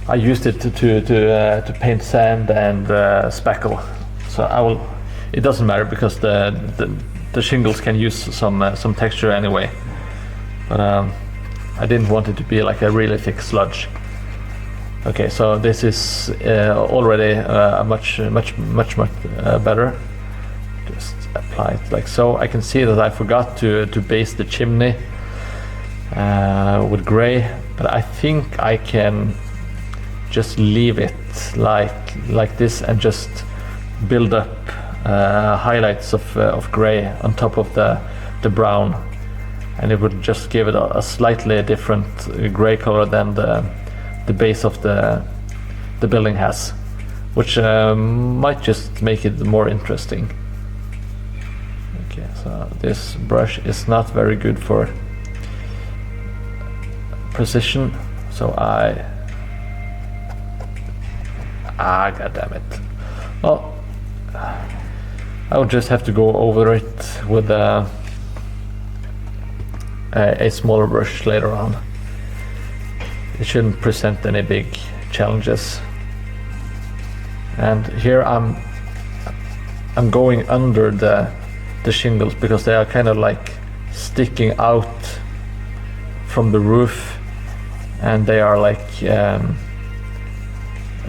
I used it to paint sand and spackle, so it doesn't matter because the shingles can use some texture anyway. But I didn't want it to be like a really thick sludge. Okay, so this is already much better. Just apply it like so. I can see that I forgot to base the chimney with gray, but I think I can just leave it like this and just build up highlights of gray on top of the brown, and it would just give it a slightly different gray color than the base of the building has, which might just make it more interesting. Okay, so this brush is not very good for precision, so god damn it. Well, I would just have to go over it with a smaller brush later on. It shouldn't present any big challenges. And here I'm going under the shingles because they are kind of like sticking out from the roof, and they are like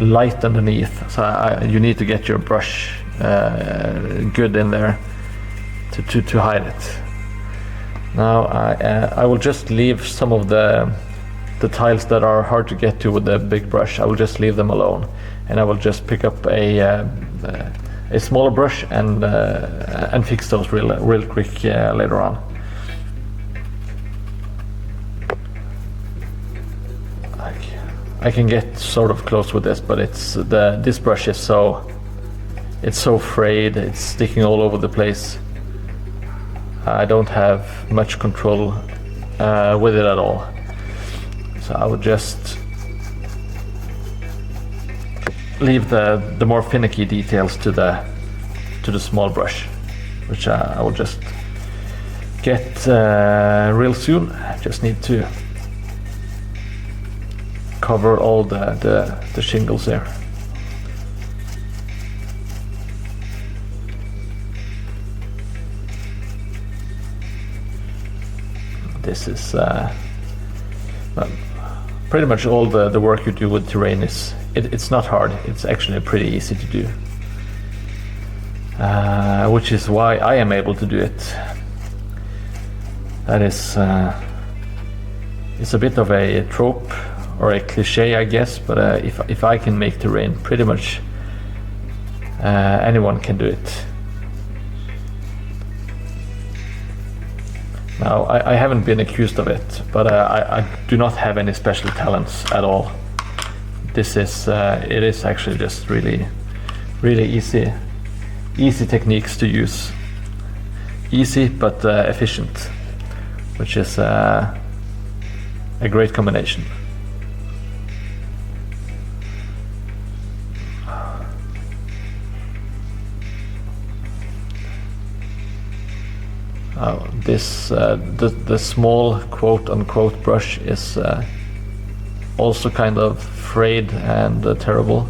light underneath, so you need to get your brush good in there to hide it. Now I will just leave some of the tiles that are hard to get to with the big brush. I will just leave them alone, and I will just pick up a smaller brush and fix those real quick later on. I can get sort of close with this, but this brush is so frayed, it's sticking all over the place. I don't have much control with it at all. So I would just leave the more finicky details to the small brush, which I will just get real soon. I just need to cover all the shingles there. This is well, pretty much all the work you do with terrain is it's not hard. It's actually pretty easy to do, which is why I am able to do it. That is it's a bit of a trope or a cliche, I guess, but if I can make terrain, pretty much anyone can do it. Now, I haven't been accused of it, but I do not have any special talents at all. This is it is actually just really easy techniques to use. Easy but efficient, which is a great combination. This the small quote-unquote brush is also kind of frayed and terrible.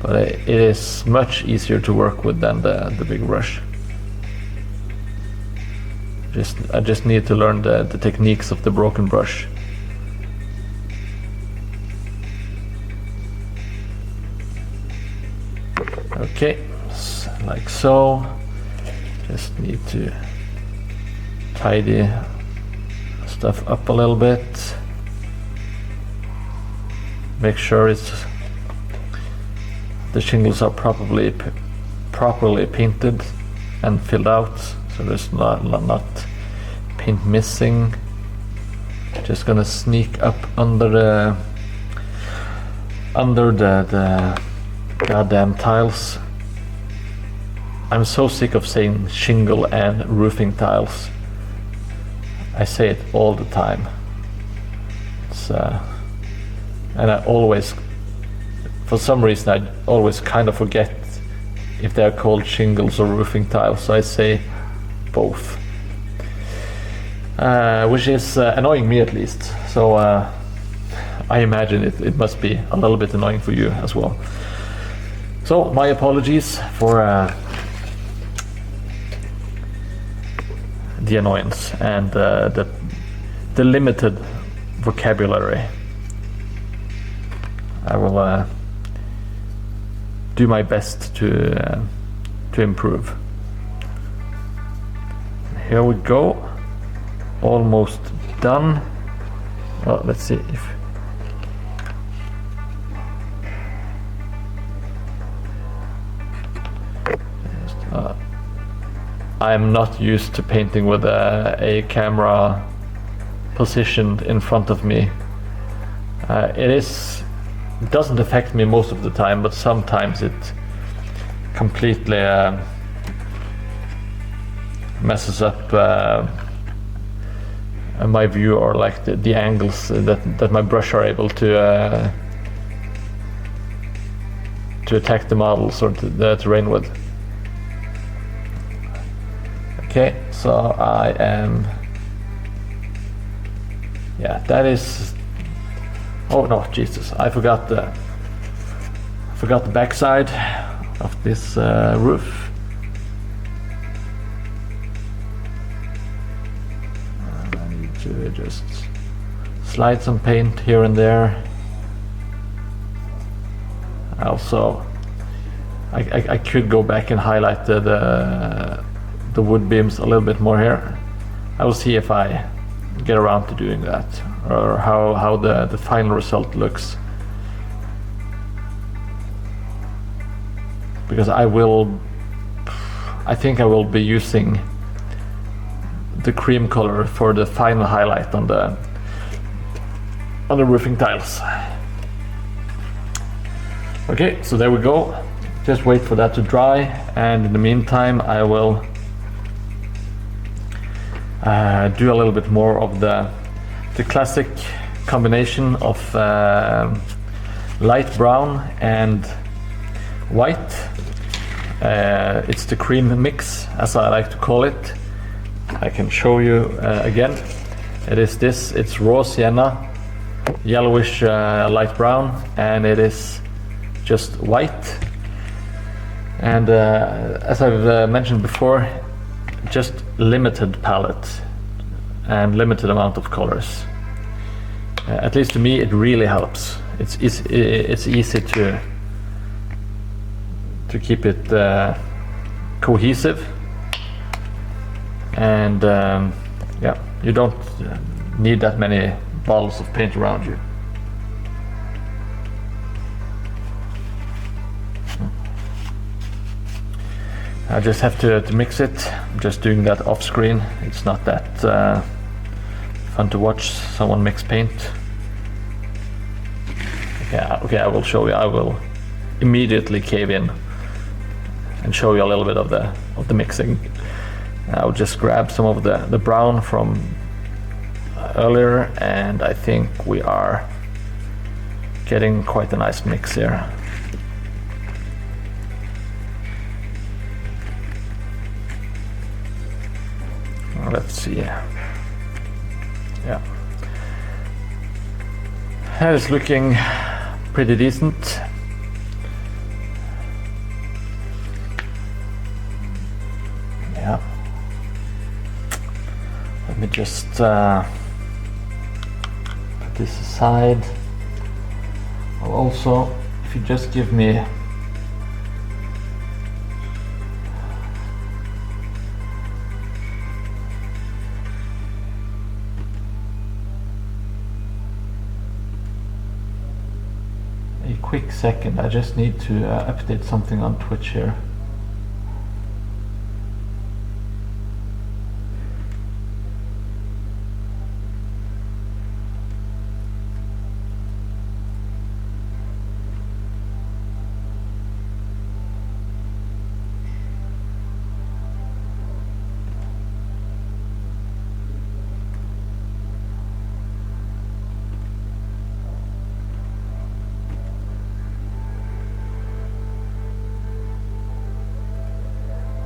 but it is much easier to work with than the big brush. I just need to learn the techniques of the broken brush. Okay, like so. Just need to tidy stuff up a little bit. Make sure the shingles are properly painted and filled out, so there's not paint missing. Just gonna sneak up under the goddamn tiles. I'm so sick of saying shingle and roofing tiles. I say it all the time. And I always, for some reason, I always kind of forget if they're called shingles or roofing tiles, so I say both. Which is annoying me at least, so I imagine it must be a little bit annoying for you as well. So my apologies for the annoyance and the limited vocabulary. I will do my best to improve. Here we go, almost done. Well, let's see if I'm not used to painting with a camera positioned in front of me. It doesn't affect me most of the time, but sometimes it completely messes up my view, or like the angles that my brush are able to attack the models or the terrain with. Okay, so I am, yeah, that is, oh no, Jesus, I forgot the backside of this roof. I need to just slide some paint here and there. Also, I could go back and highlight the wood beams a little bit more here. I will see if I get around to doing that, or how the final result looks. Because I think I will be using the cream color for the final highlight on the roofing tiles. Okay, so there we go. Just wait for that to dry, and in the meantime I will do a little bit more of the classic combination of light brown and white. It's the cream mix, as I like to call it. I can show you again. It's raw sienna, yellowish light brown, and it is just white. And as I've mentioned before, just limited palette and limited amount of colors. At least to me, it really helps. It's easy to keep it cohesive, and yeah, you don't need that many bottles of paint around you. I just have to mix it. I'm just doing that off screen. It's not that fun to watch someone mix paint. Okay, I will show you. I will immediately cave in and show you a little bit of the mixing. I'll just grab some of the brown from earlier, and I think we are getting quite a nice mix here. Let's see. Yeah, that is looking pretty decent. Let me just put this aside. I'll also, if you just give me a quick second, I just need to update something on Twitch here.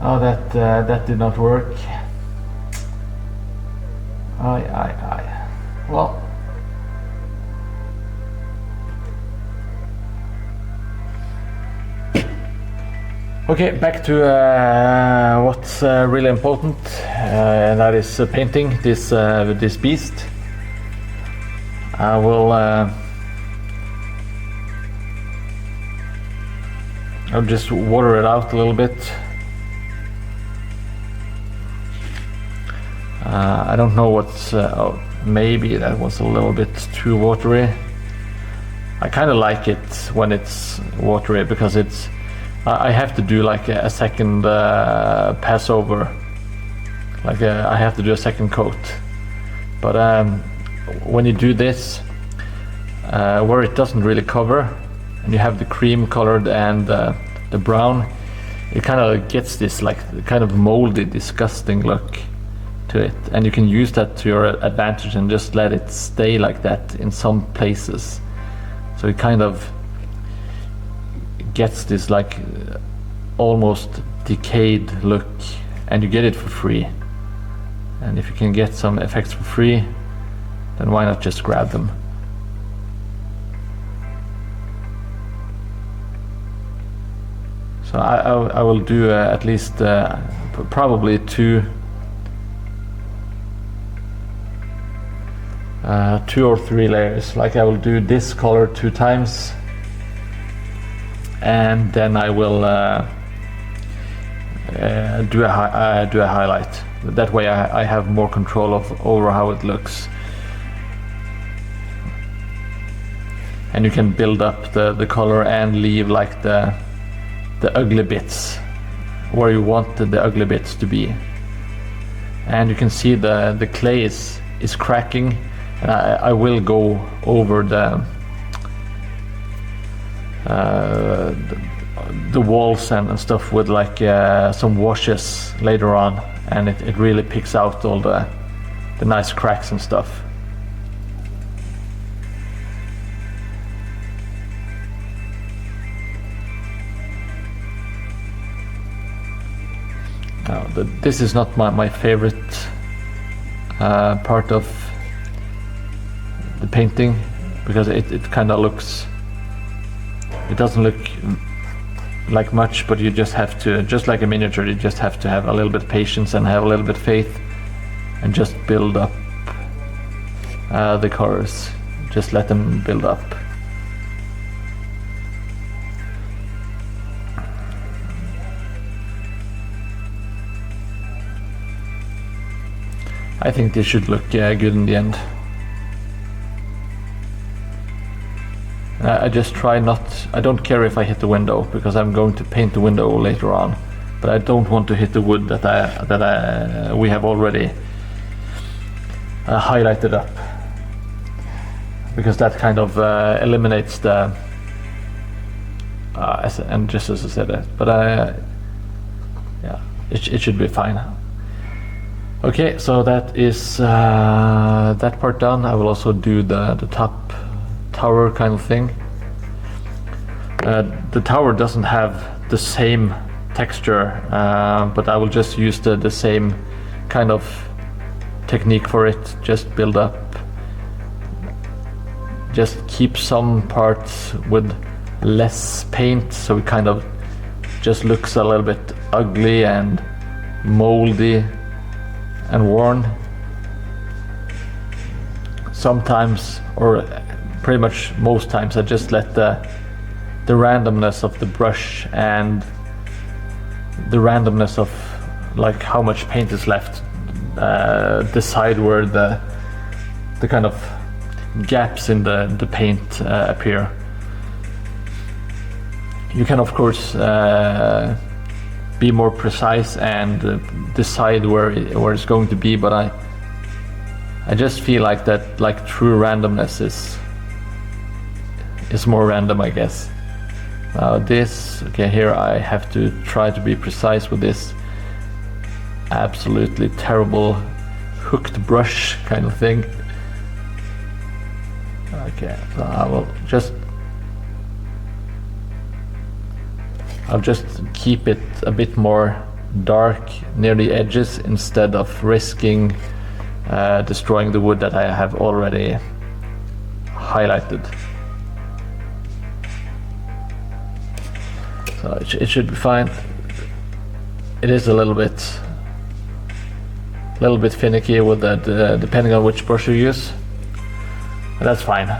Oh, that did not work. Aye. Well, okay, back to what's really important, and that is painting this this beast. I will I'll just water it out a little bit. I don't know what's, oh, maybe that was a little bit too watery. I kind of like it when it's watery because it's, I have to do like a second pass over. Like I have to do a second coat. But when you do this, where it doesn't really cover, and you have the cream colored and the brown, it kind of gets this like kind of moldy, disgusting look to it, and you can use that to your advantage and just let it stay like that in some places, so it kind of gets this like almost decayed look, and you get it for free. And if you can get some effects for free, then why not just grab them? So I will do at least probably two or three layers. Like I will do this color 2 times, and then I will do a highlight. That way I have more control over how it looks, and you can build up the color and leave like the ugly bits where you want the ugly bits to be. And you can see the clay is cracking. And I will go over the walls and stuff with like some washes later on, and it really picks out all the nice cracks and stuff. Now, this is not my favorite part of the painting, because it kind of looks, it doesn't look like much, but you just have to, just like a miniature, you just have to have a little bit of patience and have a little bit of faith and just build up the colors. Just let them build up. I think this should look good in the end. I just try not, I don't care if I hit the window, because I'm going to paint the window later on, but I don't want to hit the wood that we have already highlighted up, because that kind of eliminates the and just as I said that, but yeah, it should be fine. Okay, so that is that part done. I will also do the top tower kind of thing. The tower doesn't have the same texture, but I will just use the same kind of technique for it. Just build up, just keep some parts with less paint, so it kind of just looks a little bit ugly and moldy and worn, sometimes, or pretty much most times, I just let the randomness of the brush and the randomness of like how much paint is left decide where the kind of gaps in the paint appear. You can of course be more precise and decide where it's going to be, but I just feel like that, like true randomness is more random, I guess. Now okay, here I have to try to be precise with this absolutely terrible hooked brush kind of thing. Okay, so I'll just keep it a bit more dark near the edges instead of risking destroying the wood that I have already highlighted. So it should be fine. It is a little bit finicky with that, depending on which brush you use. But that's fine.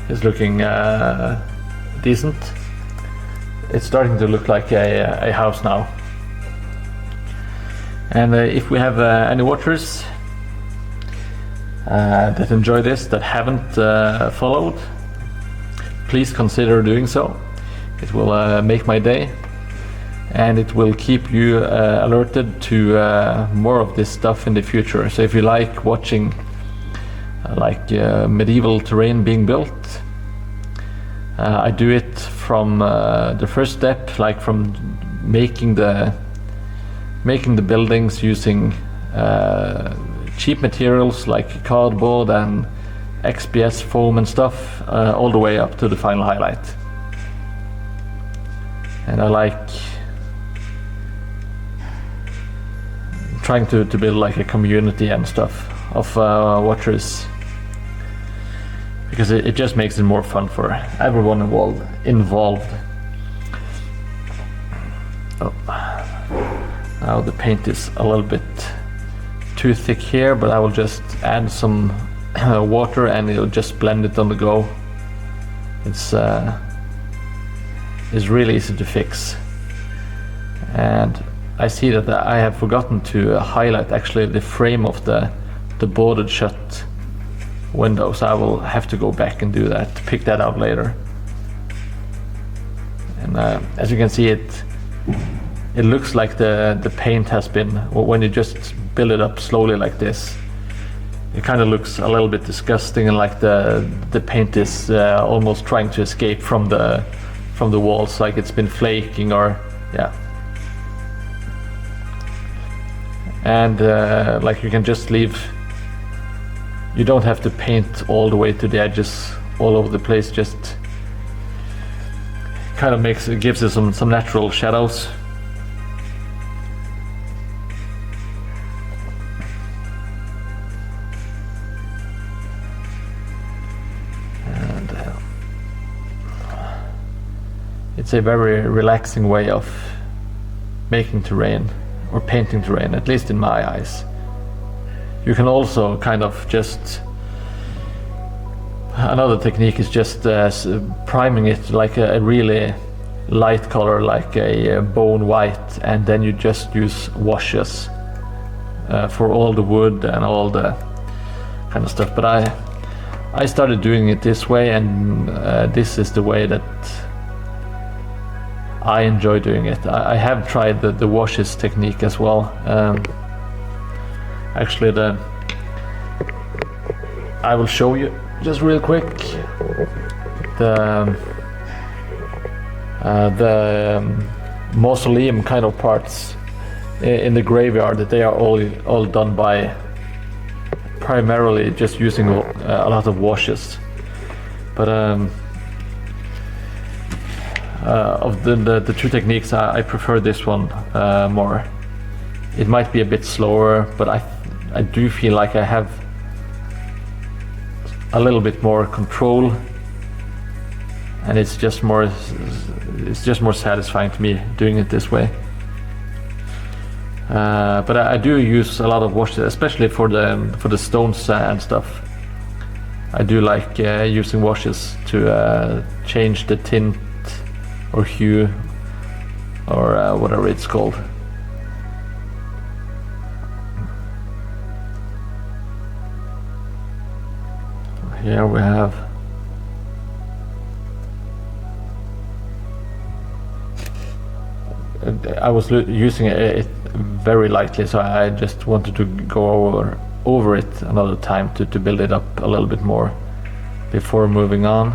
It's looking decent. It's starting to look like a house now. And if we have any watchers that enjoy this, that haven't followed, please consider doing so. It will make my day, and it will keep you alerted to more of this stuff in the future. So if you like watching medieval terrain being built, I do it from the first step, like from making the buildings using cheap materials like cardboard and XPS foam and stuff, all the way up to the final highlight. And I like trying to build like a community and stuff of watchers, because it just makes it more fun for everyone involved. Oh, now the paint is a little bit too thick here, but I will just add some water and it'll just blend it on the go. It's really easy to fix. And I see that I have forgotten to highlight actually the frame of the boarded shut window, so I will have to go back and do that, pick that out later. And as you can see, it looks like the paint has been, when you just build it up slowly like this, it kind of looks a little bit disgusting, and like the paint is almost trying to escape from the walls, like it's been flaking, or yeah. And like you can just leave, you don't have to paint all the way to the edges all over the place, just kind of gives it some natural shadows. And it's a very relaxing way of making terrain, or painting terrain, at least in my eyes. You can also kind of just, another technique is just priming it like a really light color, like a bone white, and then you just use washes for all the wood and all the kind of stuff. But I started doing it this way, and this is the way that I enjoy doing it. I have tried the washes technique as well. Actually, I will show you just real quick the mausoleum kind of parts in the graveyard, that they are all done by primarily just using a lot of washes. But of the two techniques, I prefer this one more. It might be a bit slower, but I do feel like I have a little bit more control, and it's just more satisfying to me doing it this way. But I do use a lot of washes, especially for the stones and stuff. I do like using washes to change the tint or hue or whatever it's called. Here we have I was using it very lightly, so I just wanted to go over it another time to build it up a little bit more before moving on.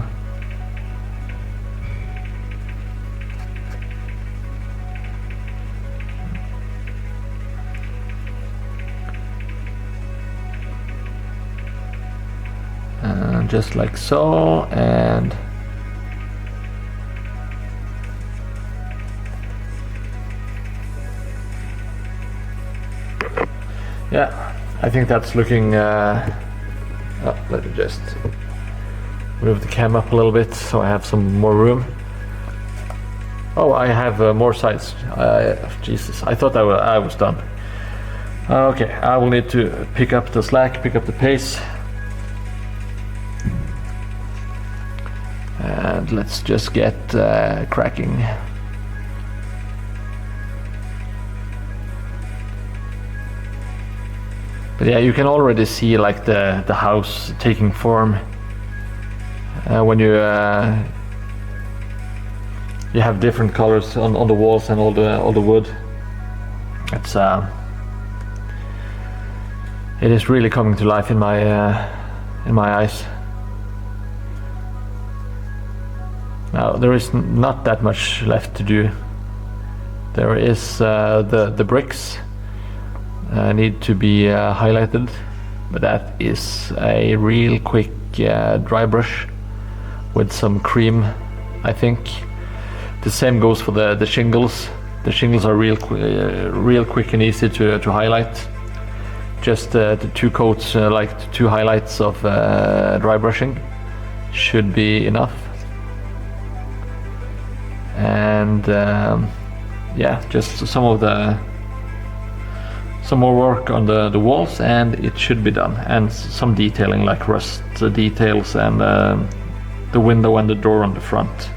And just like so, and yeah, I think that's looking let me just move the cam up a little bit so I have some more room. Oh, I have more sides. Jesus, I thought I was done. Okay, I will need to pick up the slack, pick up the pace. And let's just get cracking. But yeah, you can already see like the house taking form when you have different colors on the walls and all the wood. It is really coming to life in my eyes. Now there is not that much left to do. There is the bricks need to be highlighted, but that is a real quick dry brush with some cream, I think. The same goes for the shingles. The shingles are real quick and easy to highlight. Just the two coats, like the two highlights of dry brushing should be enough. And yeah, just some more work on the walls and it should be done, and some detailing like rust details and the window and the door on the front.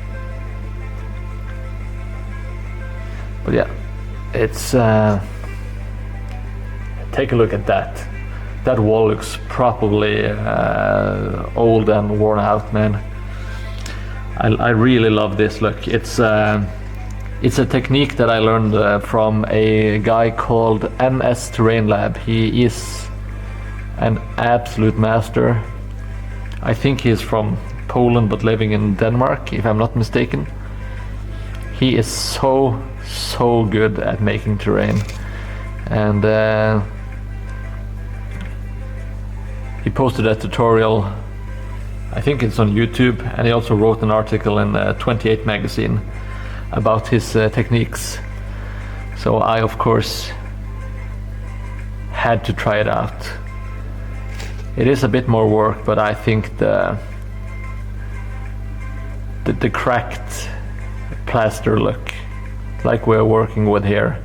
But yeah, it's take a look at that. That wall looks probably old and worn out, man. I really love this look. It's a technique that I learned from a guy called MS Terrain Lab. He is an absolute master. I think he's from Poland but living in Denmark, if I'm not mistaken. He is so good at making terrain, and he posted a tutorial, I think it's on YouTube, and he also wrote an article in 28 magazine about his techniques. So I of course had to try it out. It is a bit more work, but I think the cracked plaster look, like we're working with here,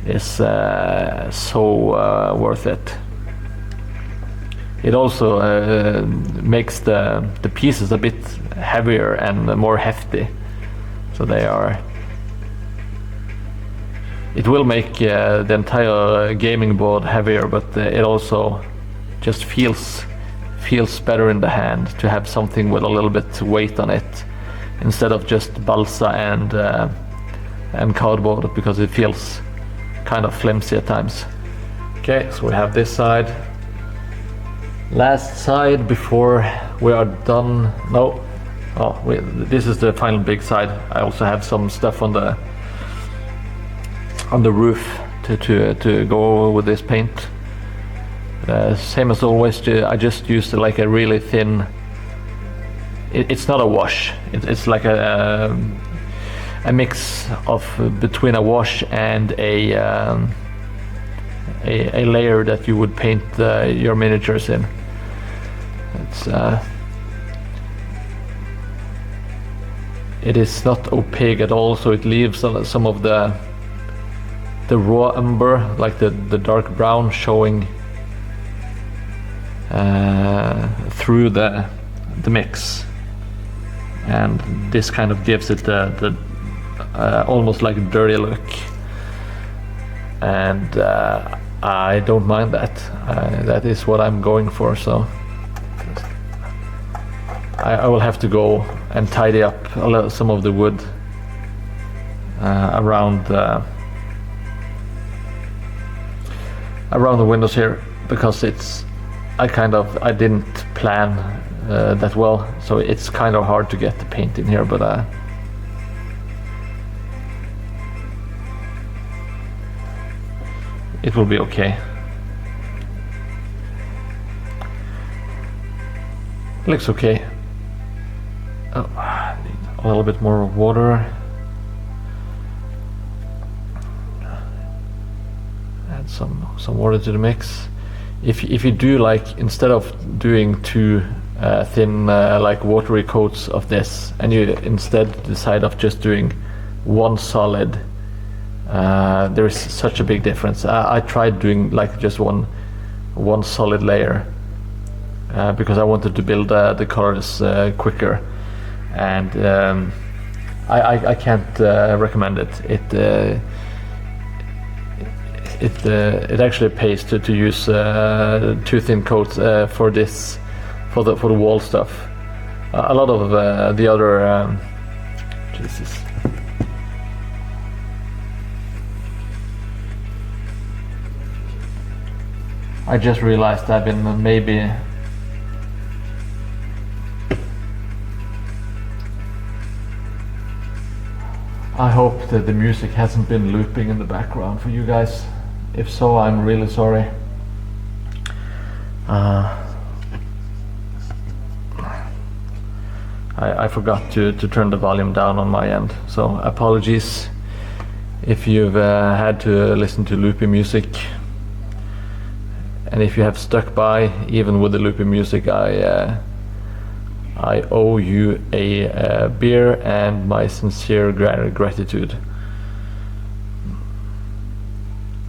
is so worth it. It also makes the pieces a bit heavier and more hefty. So they are. It will make the entire gaming board heavier, but it also just feels better in the hand to have something with a little bit weight on it, instead of just balsa and cardboard, because it feels kind of flimsy at times. Okay, so we have this side. Last side before we are done. No. Oh, this is the final big side. I also have some stuff on the roof to go with this paint. Same as always, I just used like a really thin. It's not a wash. It's like a mix of between a wash and a layer that you would paint your miniatures in. It is not opaque at all, so it leaves some of the raw umber, like the dark brown, showing through the mix, and this kind of gives it the almost like a dirty look, and I don't mind that. That is what I'm going for. So I will have to go and tidy up some of the wood around the windows here, because I didn't plan that well, so it's kind of hard to get the paint in here, but it will be okay. Looks okay. Oh, I need a little bit more water. Add some water to the mix. If you do, like, instead of doing two thin like watery coats of this, and you instead decide of just doing one solid, there is such a big difference. I tried doing like just one solid layer because I wanted to build the colors quicker, and I can't recommend it. It actually pays to use two thin coats for this, for the wall stuff. A lot of the other Jesus. I just realized I've been maybe I hope that the music hasn't been looping in the background for you guys. If so, I'm really sorry. I forgot to turn the volume down on my end, so apologies if you've had to listen to loopy music. And if you have stuck by, even with the loopy music, I owe you a beer and my sincere gratitude.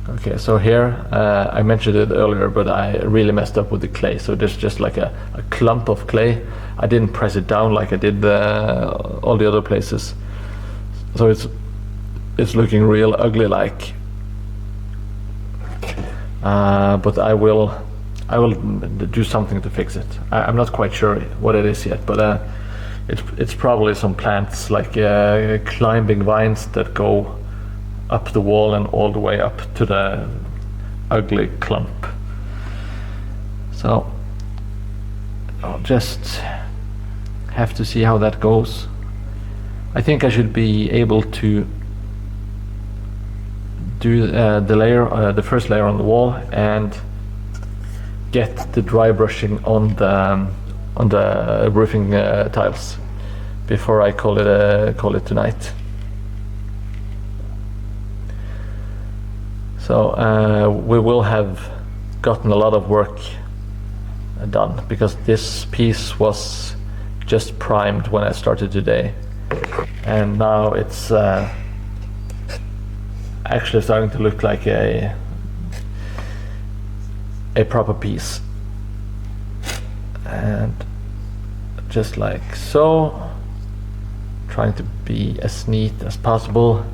Okay, so here, I mentioned it earlier, but I really messed up with the clay. So there's just like a clump of clay. I didn't press it down like I did all the other places. So it's looking real ugly like. But I will do something to fix it. I'm not quite sure what it is yet, but it's probably some plants, like climbing vines that go up the wall and all the way up to the ugly clump. So I'll just have to see how that goes. I think I should be able to do the first layer on the wall and get the dry brushing on the roofing tiles before I call it tonight. So we will have gotten a lot of work done, because this piece was just primed when I started today, and now it's actually starting to look like a proper piece. And just like so, trying to be as neat as possible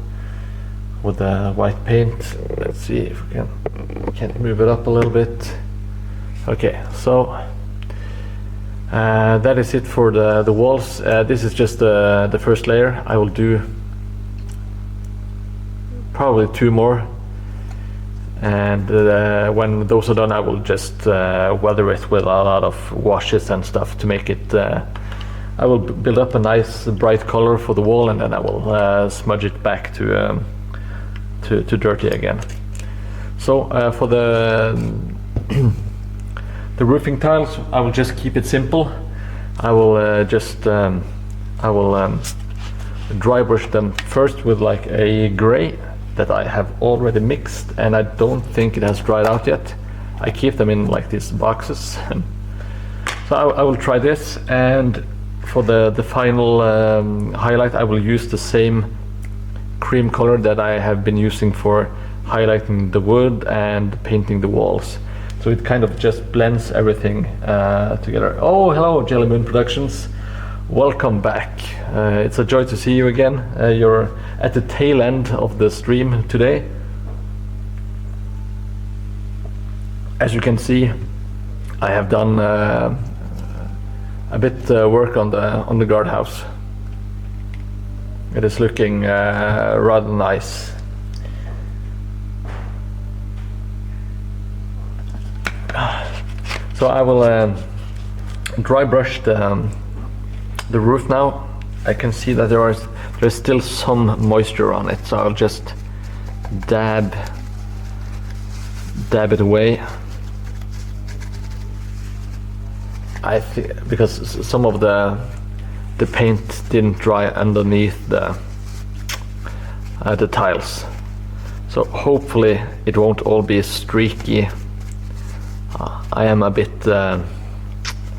with the white paint. Let's see if we can move it up a little bit. Okay, so that is it for the walls. This is just the first layer. I will do probably two more, and when those are done, I will just weather it with a lot of washes and stuff to make it I will build up a nice bright color for the wall, and then I will smudge it back to dirty again. So for the the roofing tiles, I will just keep it simple. I will dry brush them first with like a gray that I have already mixed, and I don't think it has dried out yet. I keep them in like these boxes. So I will try this, and for the final highlight, I will use the same cream color that I have been using for highlighting the wood and painting the walls. so it kind of just blends everything together. Oh, hello, Jelly Moon Productions. Welcome back. It's a joy to see you again. You're at the tail end of the stream today. As you can see, I have done a bit work on the guardhouse. It is looking rather nice. So I will dry brush the roof now. I can see that there's still some moisture on it, so I'll just dab it away. I think because some of the paint didn't dry underneath the tiles, so hopefully it won't all be streaky. I am a bit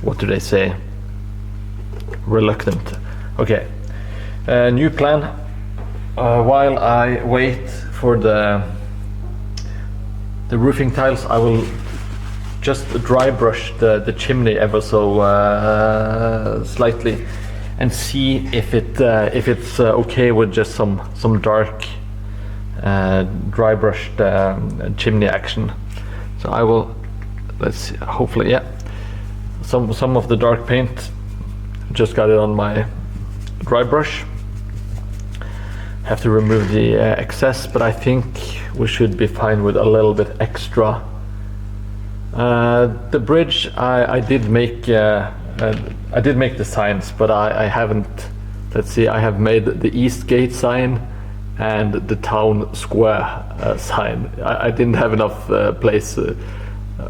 what do they say, reluctant. Okay, new plan. While I wait for the roofing tiles, I will just dry brush the chimney ever so slightly and see if it's okay with just some dark dry brushed chimney action. So I will, let's see, hopefully, yeah, some of the dark paint, just got it on my dry brush. Have to remove the excess, but I think we should be fine with a little bit extra. The bridge, I did make the signs, but I haven't. Let's see, I have made the East Gate sign and the town square sign. I didn't have enough place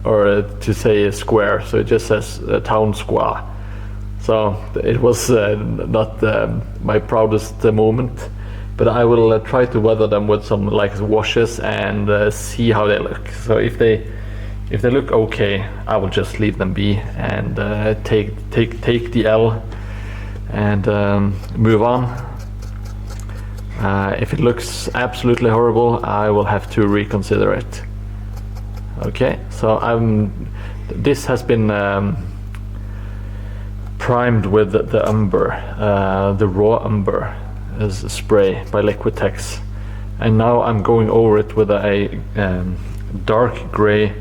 or to say a square, so it just says town square. So it was not my proudest moment, but I will try to weather them with some like washes and see how they look. So if they look okay, I will just leave them be and take the L and move on. If it looks absolutely horrible, I will have to reconsider it. Okay, so this has been primed with the umber, the raw umber as a spray by Liquitex, and now I'm going over it with a dark gray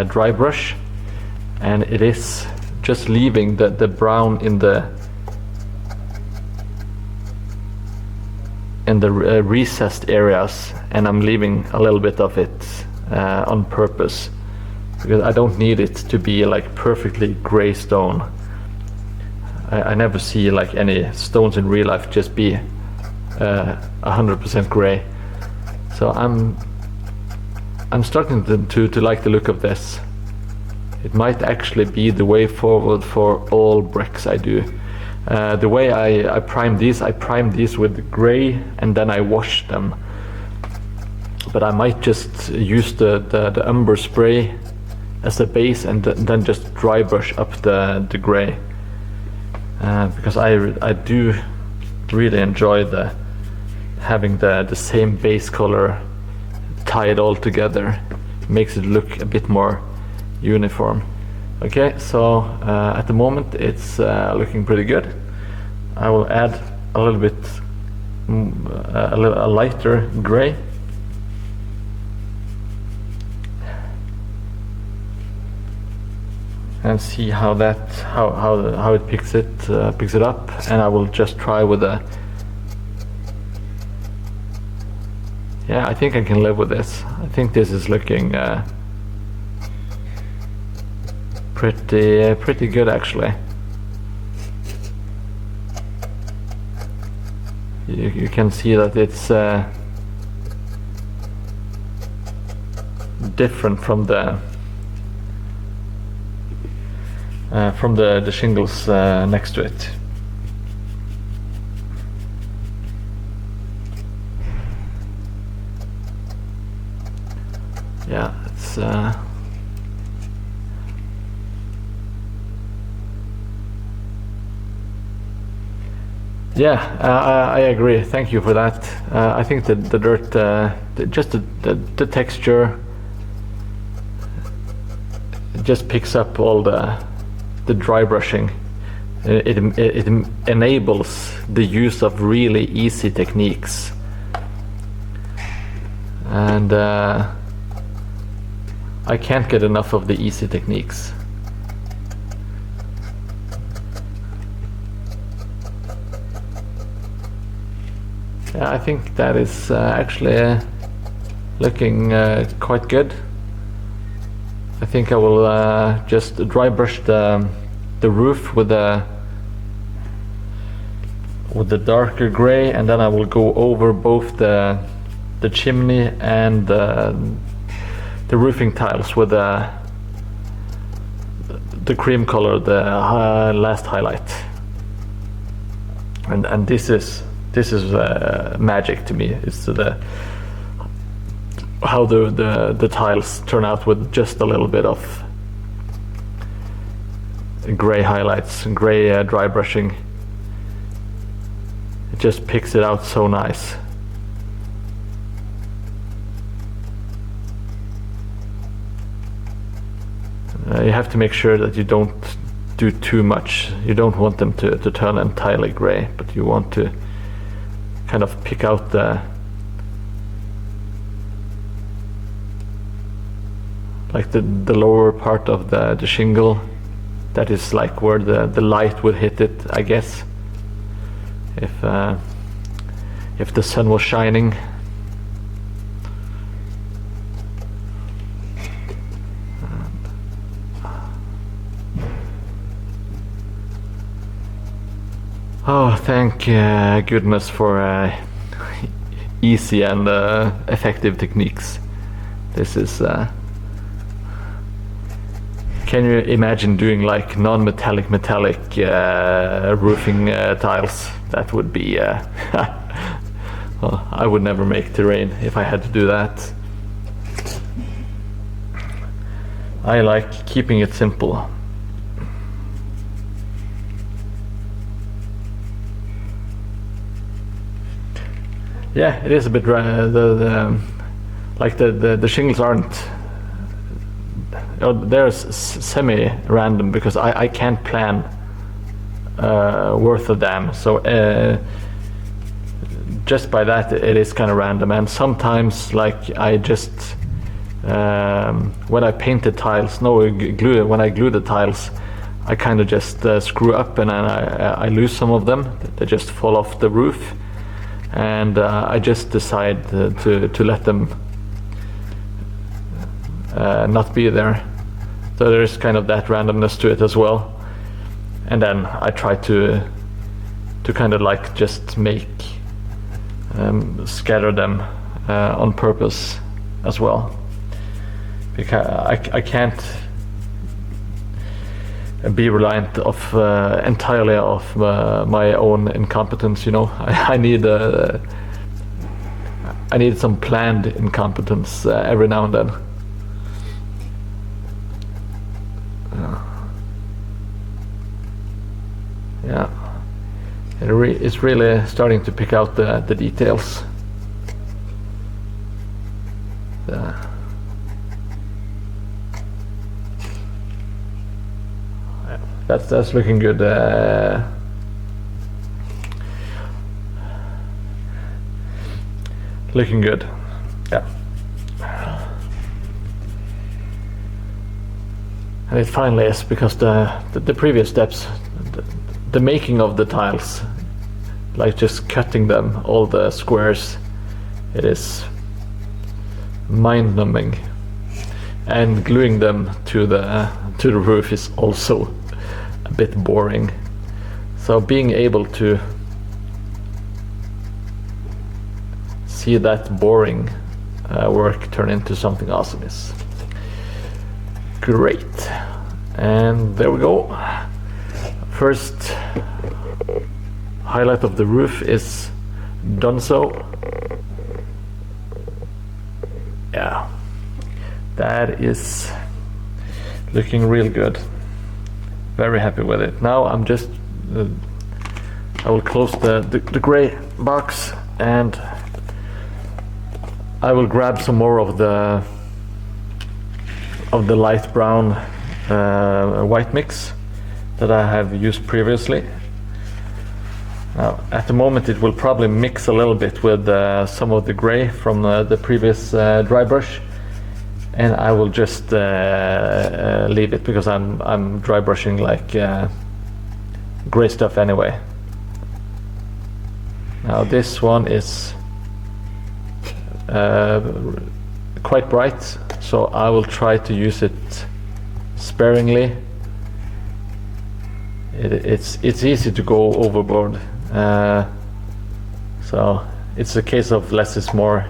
dry brush, and it is just leaving the brown in the recessed areas, and I'm leaving a little bit of it on purpose because I don't need it to be like perfectly gray stone. I never see like any stones in real life just be 100% gray. So I'm starting to like the look of this. It might actually be the way forward for all bricks I do. The way I prime these with gray and then I wash them. But I might just use the umber spray as a base and then just dry brush up the gray. Because I do really enjoy having the same base color tied all together. It makes it look a bit more uniform. Okay, so at the moment it's looking pretty good. I will add a little bit a lighter gray. And see how it picks it up, and I will just try with a. Yeah, I think I can live with this. I think this is looking pretty good actually. You can see that it's different from the shingles next to it. Yeah, it's yeah, I agree. Thank you for that. I think that the dirt, just the texture just picks up all the dry brushing. It enables the use of really easy techniques, and I can't get enough of the easy techniques. Yeah, I think that is actually looking quite good. I think I will just dry brush the roof with the darker gray, and then I will go over both the chimney and the roofing tiles with the cream color, the last highlight. And this is magic to me. It's how the tiles turn out with just a little bit of gray highlights and gray dry brushing. It just picks it out so nice. You have to make sure that you don't do too much. You don't want them to turn entirely gray, but you want to kind of pick out the lower part of the shingle. That is like where the light would hit it, I guess, if the sun was shining. Oh, thank goodness for easy and effective techniques. This is. Can you imagine doing like non-metallic metallic roofing tiles? That would be. Well, I would never make terrain if I had to do that. I like keeping it simple. Yeah, it is a bit like the shingles aren't. They're semi-random because I can't plan worth a damn. So just by that, it is kind of random. And sometimes, like I just when I painted tiles, when I glue the tiles, I kind of just screw up and I lose some of them. They just fall off the roof. And I just decide to let them not be there. So there's kind of that randomness to it as well. And then I try to kind of like just scatter them on purpose as well, because I can't be reliant of entirely of my own incompetence. You know, I need some planned incompetence every now and then. Yeah, it's really starting to pick out the details. That's looking good. Looking good. Yeah. And it finally is, because the previous steps, the making of the tiles, like just cutting them, all the squares, it is mind-numbing. And gluing them to the roof is also a bit boring. So being able to see that boring work turn into something awesome is great. And there we go. First highlight of the roof is done. So yeah, that is looking real good. Very happy with it. Now I'm just I will close the gray box, and I will grab some more of the light brown a white mix that I have used previously. Now, at the moment it will probably mix a little bit with some of the gray from the previous dry brush, and I will just leave it because I'm dry brushing like gray stuff anyway. Now this one is quite bright, so I will try to use it sparingly. It's easy to go overboard, so it's a case of less is more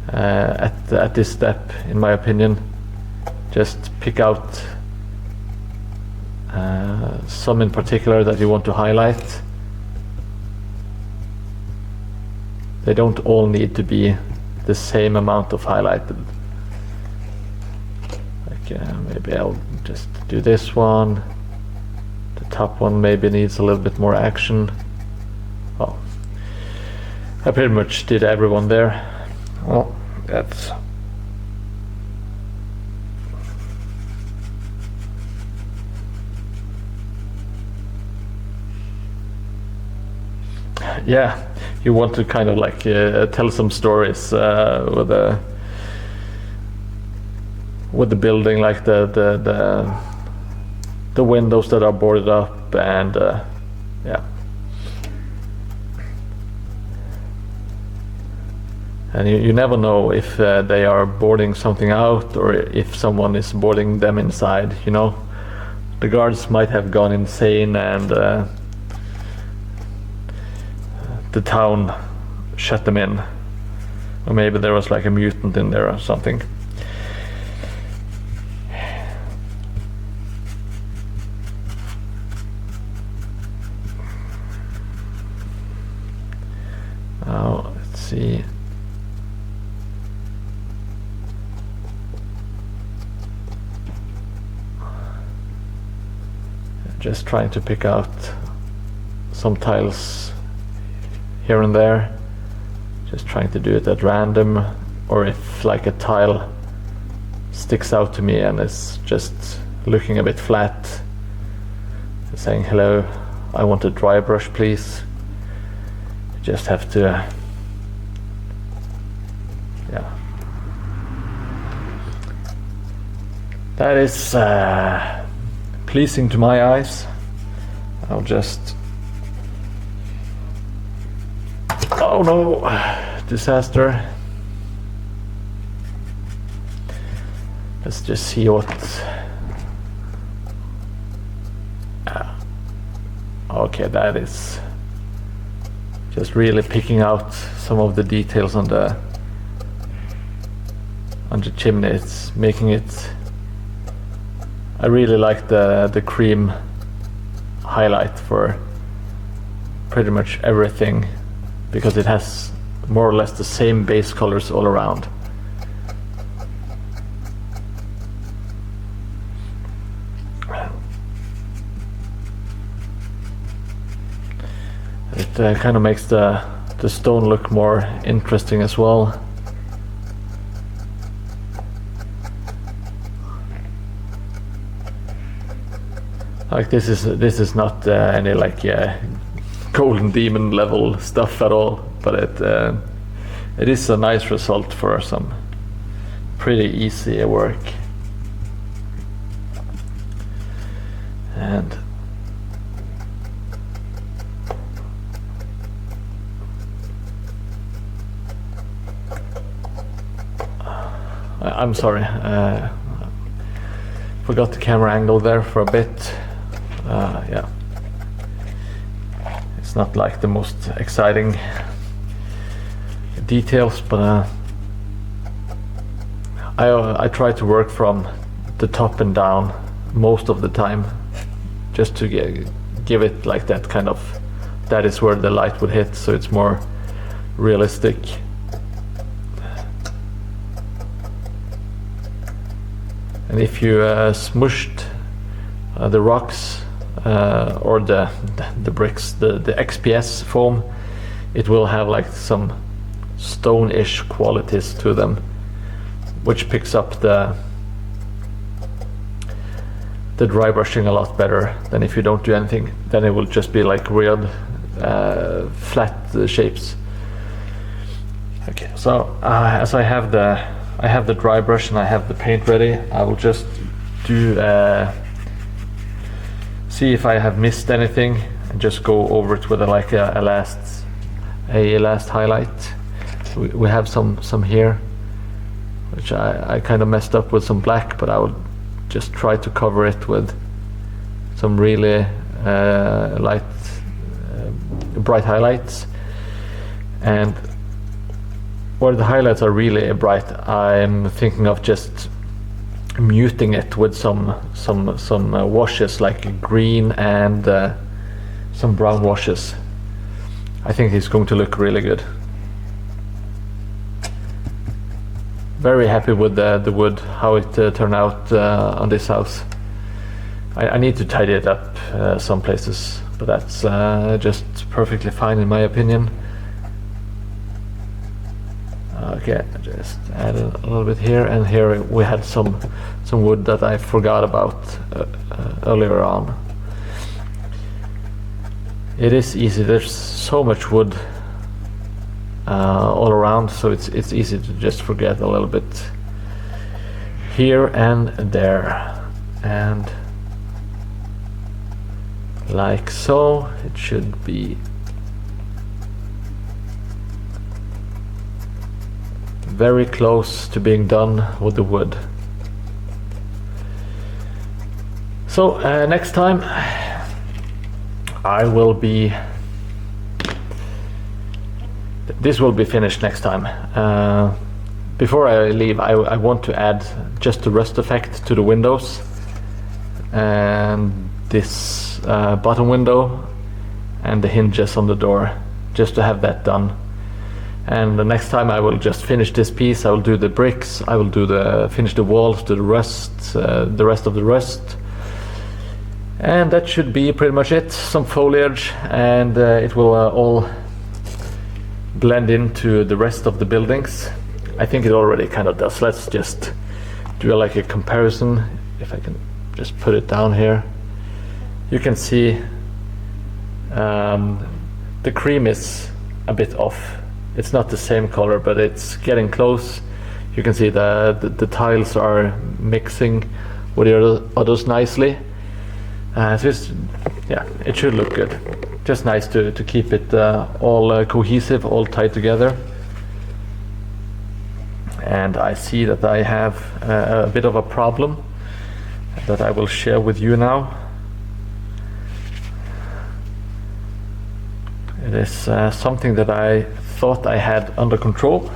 at this step, in my opinion. Just pick out some in particular that you want to highlight. They don't all need to be the same amount of highlighted. Like maybe I'll just do this one. The top one maybe needs a little bit more action. Oh, I pretty much did everyone there. Well, that's... yeah, you want to kind of like tell some stories with the building, like the windows that are boarded up, and yeah. And you never know if they are boarding something out or if someone is boarding them inside, you know. The guards might have gone insane and the town shut them in. Or maybe there was like a mutant in there or something. Now, let's see. Just trying to pick out some tiles here and there. Just trying to do it at random, or if like a tile sticks out to me and is just looking a bit flat, saying hello, I want a dry brush please. You just have to yeah. That is pleasing to my eyes. I'll just... oh no, disaster. Let's just see what... okay, that is just really picking out some of the details on the chimney. It's making it... I really like the cream highlight for pretty much everything, because it has more or less the same base colors all around. It kind of makes the stone look more interesting as well. Like this is not any like golden demon level stuff at all, but it is a nice result for some pretty easy work. And I'm sorry, forgot the camera angle there for a bit. Yeah, it's not like the most exciting details, but I try to work from the top and down most of the time, just to give it like that kind of, that is where the light would hit, so it's more realistic. And if you smushed the rocks or the bricks, the XPS foam, it will have like some stone-ish qualities to them, which picks up the the dry brushing a lot better than if you don't do anything. Then it will just be like weird flat shapes. Okay, so as I have the dry brush and I have the paint ready, I will just do see if I have missed anything and just go over it with a last highlight. We have some here, which I kind of messed up with some black, but I will just try to cover it with some really light, bright highlights. And where the highlights are really bright, I'm thinking of just muting it with some washes, like green and some brown washes. I think it's going to look really good. Very happy with the wood, how it turned out on this house. I need to tidy it up some places, but that's just perfectly fine in my opinion. Okay, just add a little bit here, and here we had some wood that I forgot about earlier on. It is easy, there's so much wood all around, so it's easy to just forget a little bit here and there, and like so. It should be very close to being done with the wood. So next time this will be finished next time. Before I leave, I want to add just the rust effect to the windows and this bottom window and the hinges on the door, just to have that done. And the next time I will just finish this piece. I will do the bricks, I will finish the walls, do the rest of the rust, and that should be pretty much it. Some foliage, and it will all blend into the rest of the buildings. I think it already kind of does. Let's just do like a comparison. If I can just put it down here, you can see the cream is a bit off. It's not the same color, but it's getting close. You can see the tiles are mixing with the others nicely. Yeah, it should look good. Just nice to keep it all cohesive, all tied together. And I see that I have a bit of a problem that I will share with you now. It is something that I thought I had under control.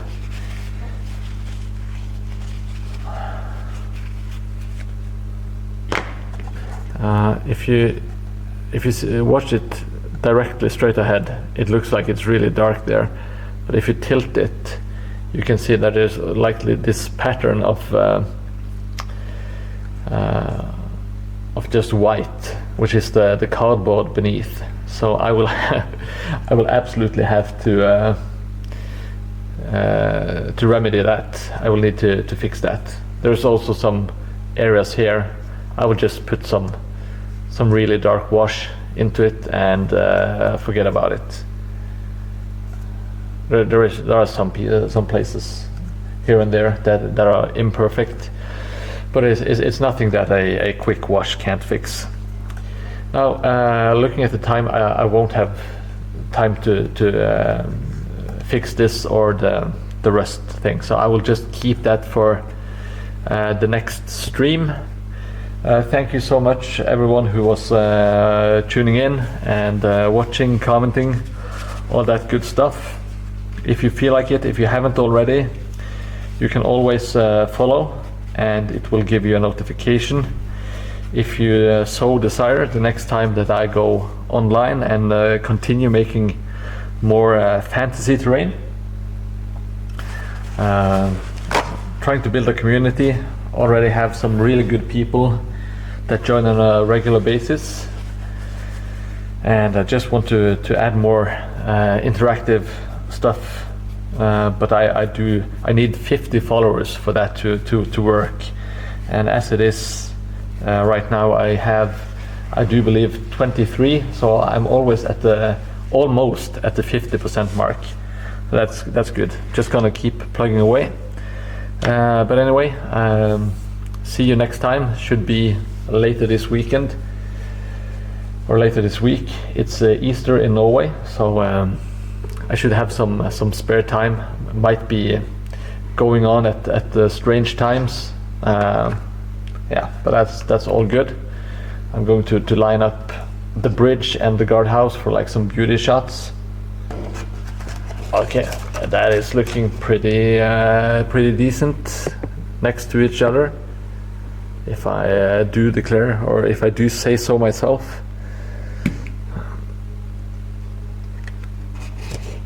If you watch it directly straight ahead, it looks like it's really dark there. But if you tilt it, you can see that there's likely this pattern of just white, which is the cardboard beneath. So I will I will absolutely have to remedy that. I will need to fix that. There's also some areas here. I will just put some really dark wash into it and forget about it. There are some places here and there that are imperfect, but it's nothing that a quick wash can't fix. Now, looking at the time, I won't have time to fix this or the rest thing, so I will just keep that for the next stream. Thank you so much, everyone who was tuning in and watching, commenting, all that good stuff. If you feel like it, if you haven't already, you can always follow, and it will give you a notification if you so desire the next time that I go online and continue making more fantasy terrain. Trying to build a community. Already have some really good people that join on a regular basis, and I just want to add more interactive stuff, but I need 50 followers for that to work, and as it is Right now I do believe 23, so I'm always almost at the 50% mark. That's good. Just gonna keep plugging away. But anyway, see you next time. Should be later this weekend or later this week. It's Easter in Norway, so I should have some spare time. Might be going on at the strange times. Yeah, but that's all good. I'm going to line up the bridge and the guardhouse for like some beauty shots. Okay, that is looking pretty decent next to each other, if I do declare, or if I do say so myself.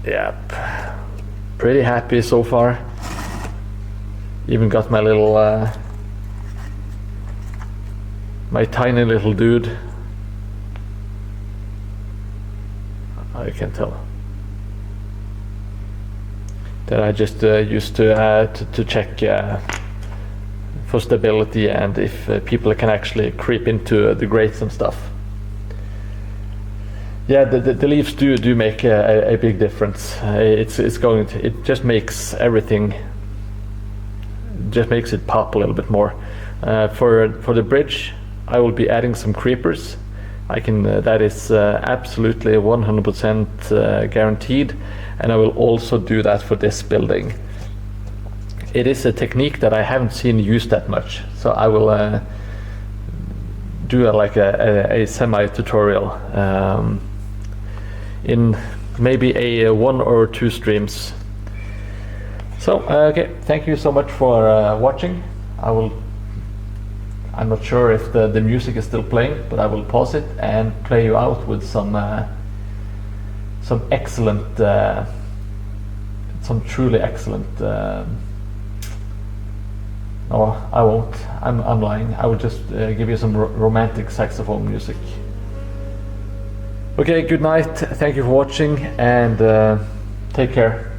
Yep, pretty happy so far. Even got my little my tiny little dude. I can tell that I just used to check for stability and if people can actually creep into the grates and stuff. Yeah, the leaves do make a big difference. It just makes everything, just makes it pop a little bit more. For the bridge, I will be adding some creepers. I can that is absolutely 100% guaranteed, and I will also do that for this building. It is a technique that I haven't seen used that much, so I will do a semi-tutorial in maybe a 1 or 2 streams. So okay, thank you so much for watching. I'm not sure if the music is still playing, but I will pause it and play you out with some excellent, some truly excellent. No, I won't. I'm lying. I will just give you some romantic saxophone music. Okay, good night. Thank you for watching, and take care.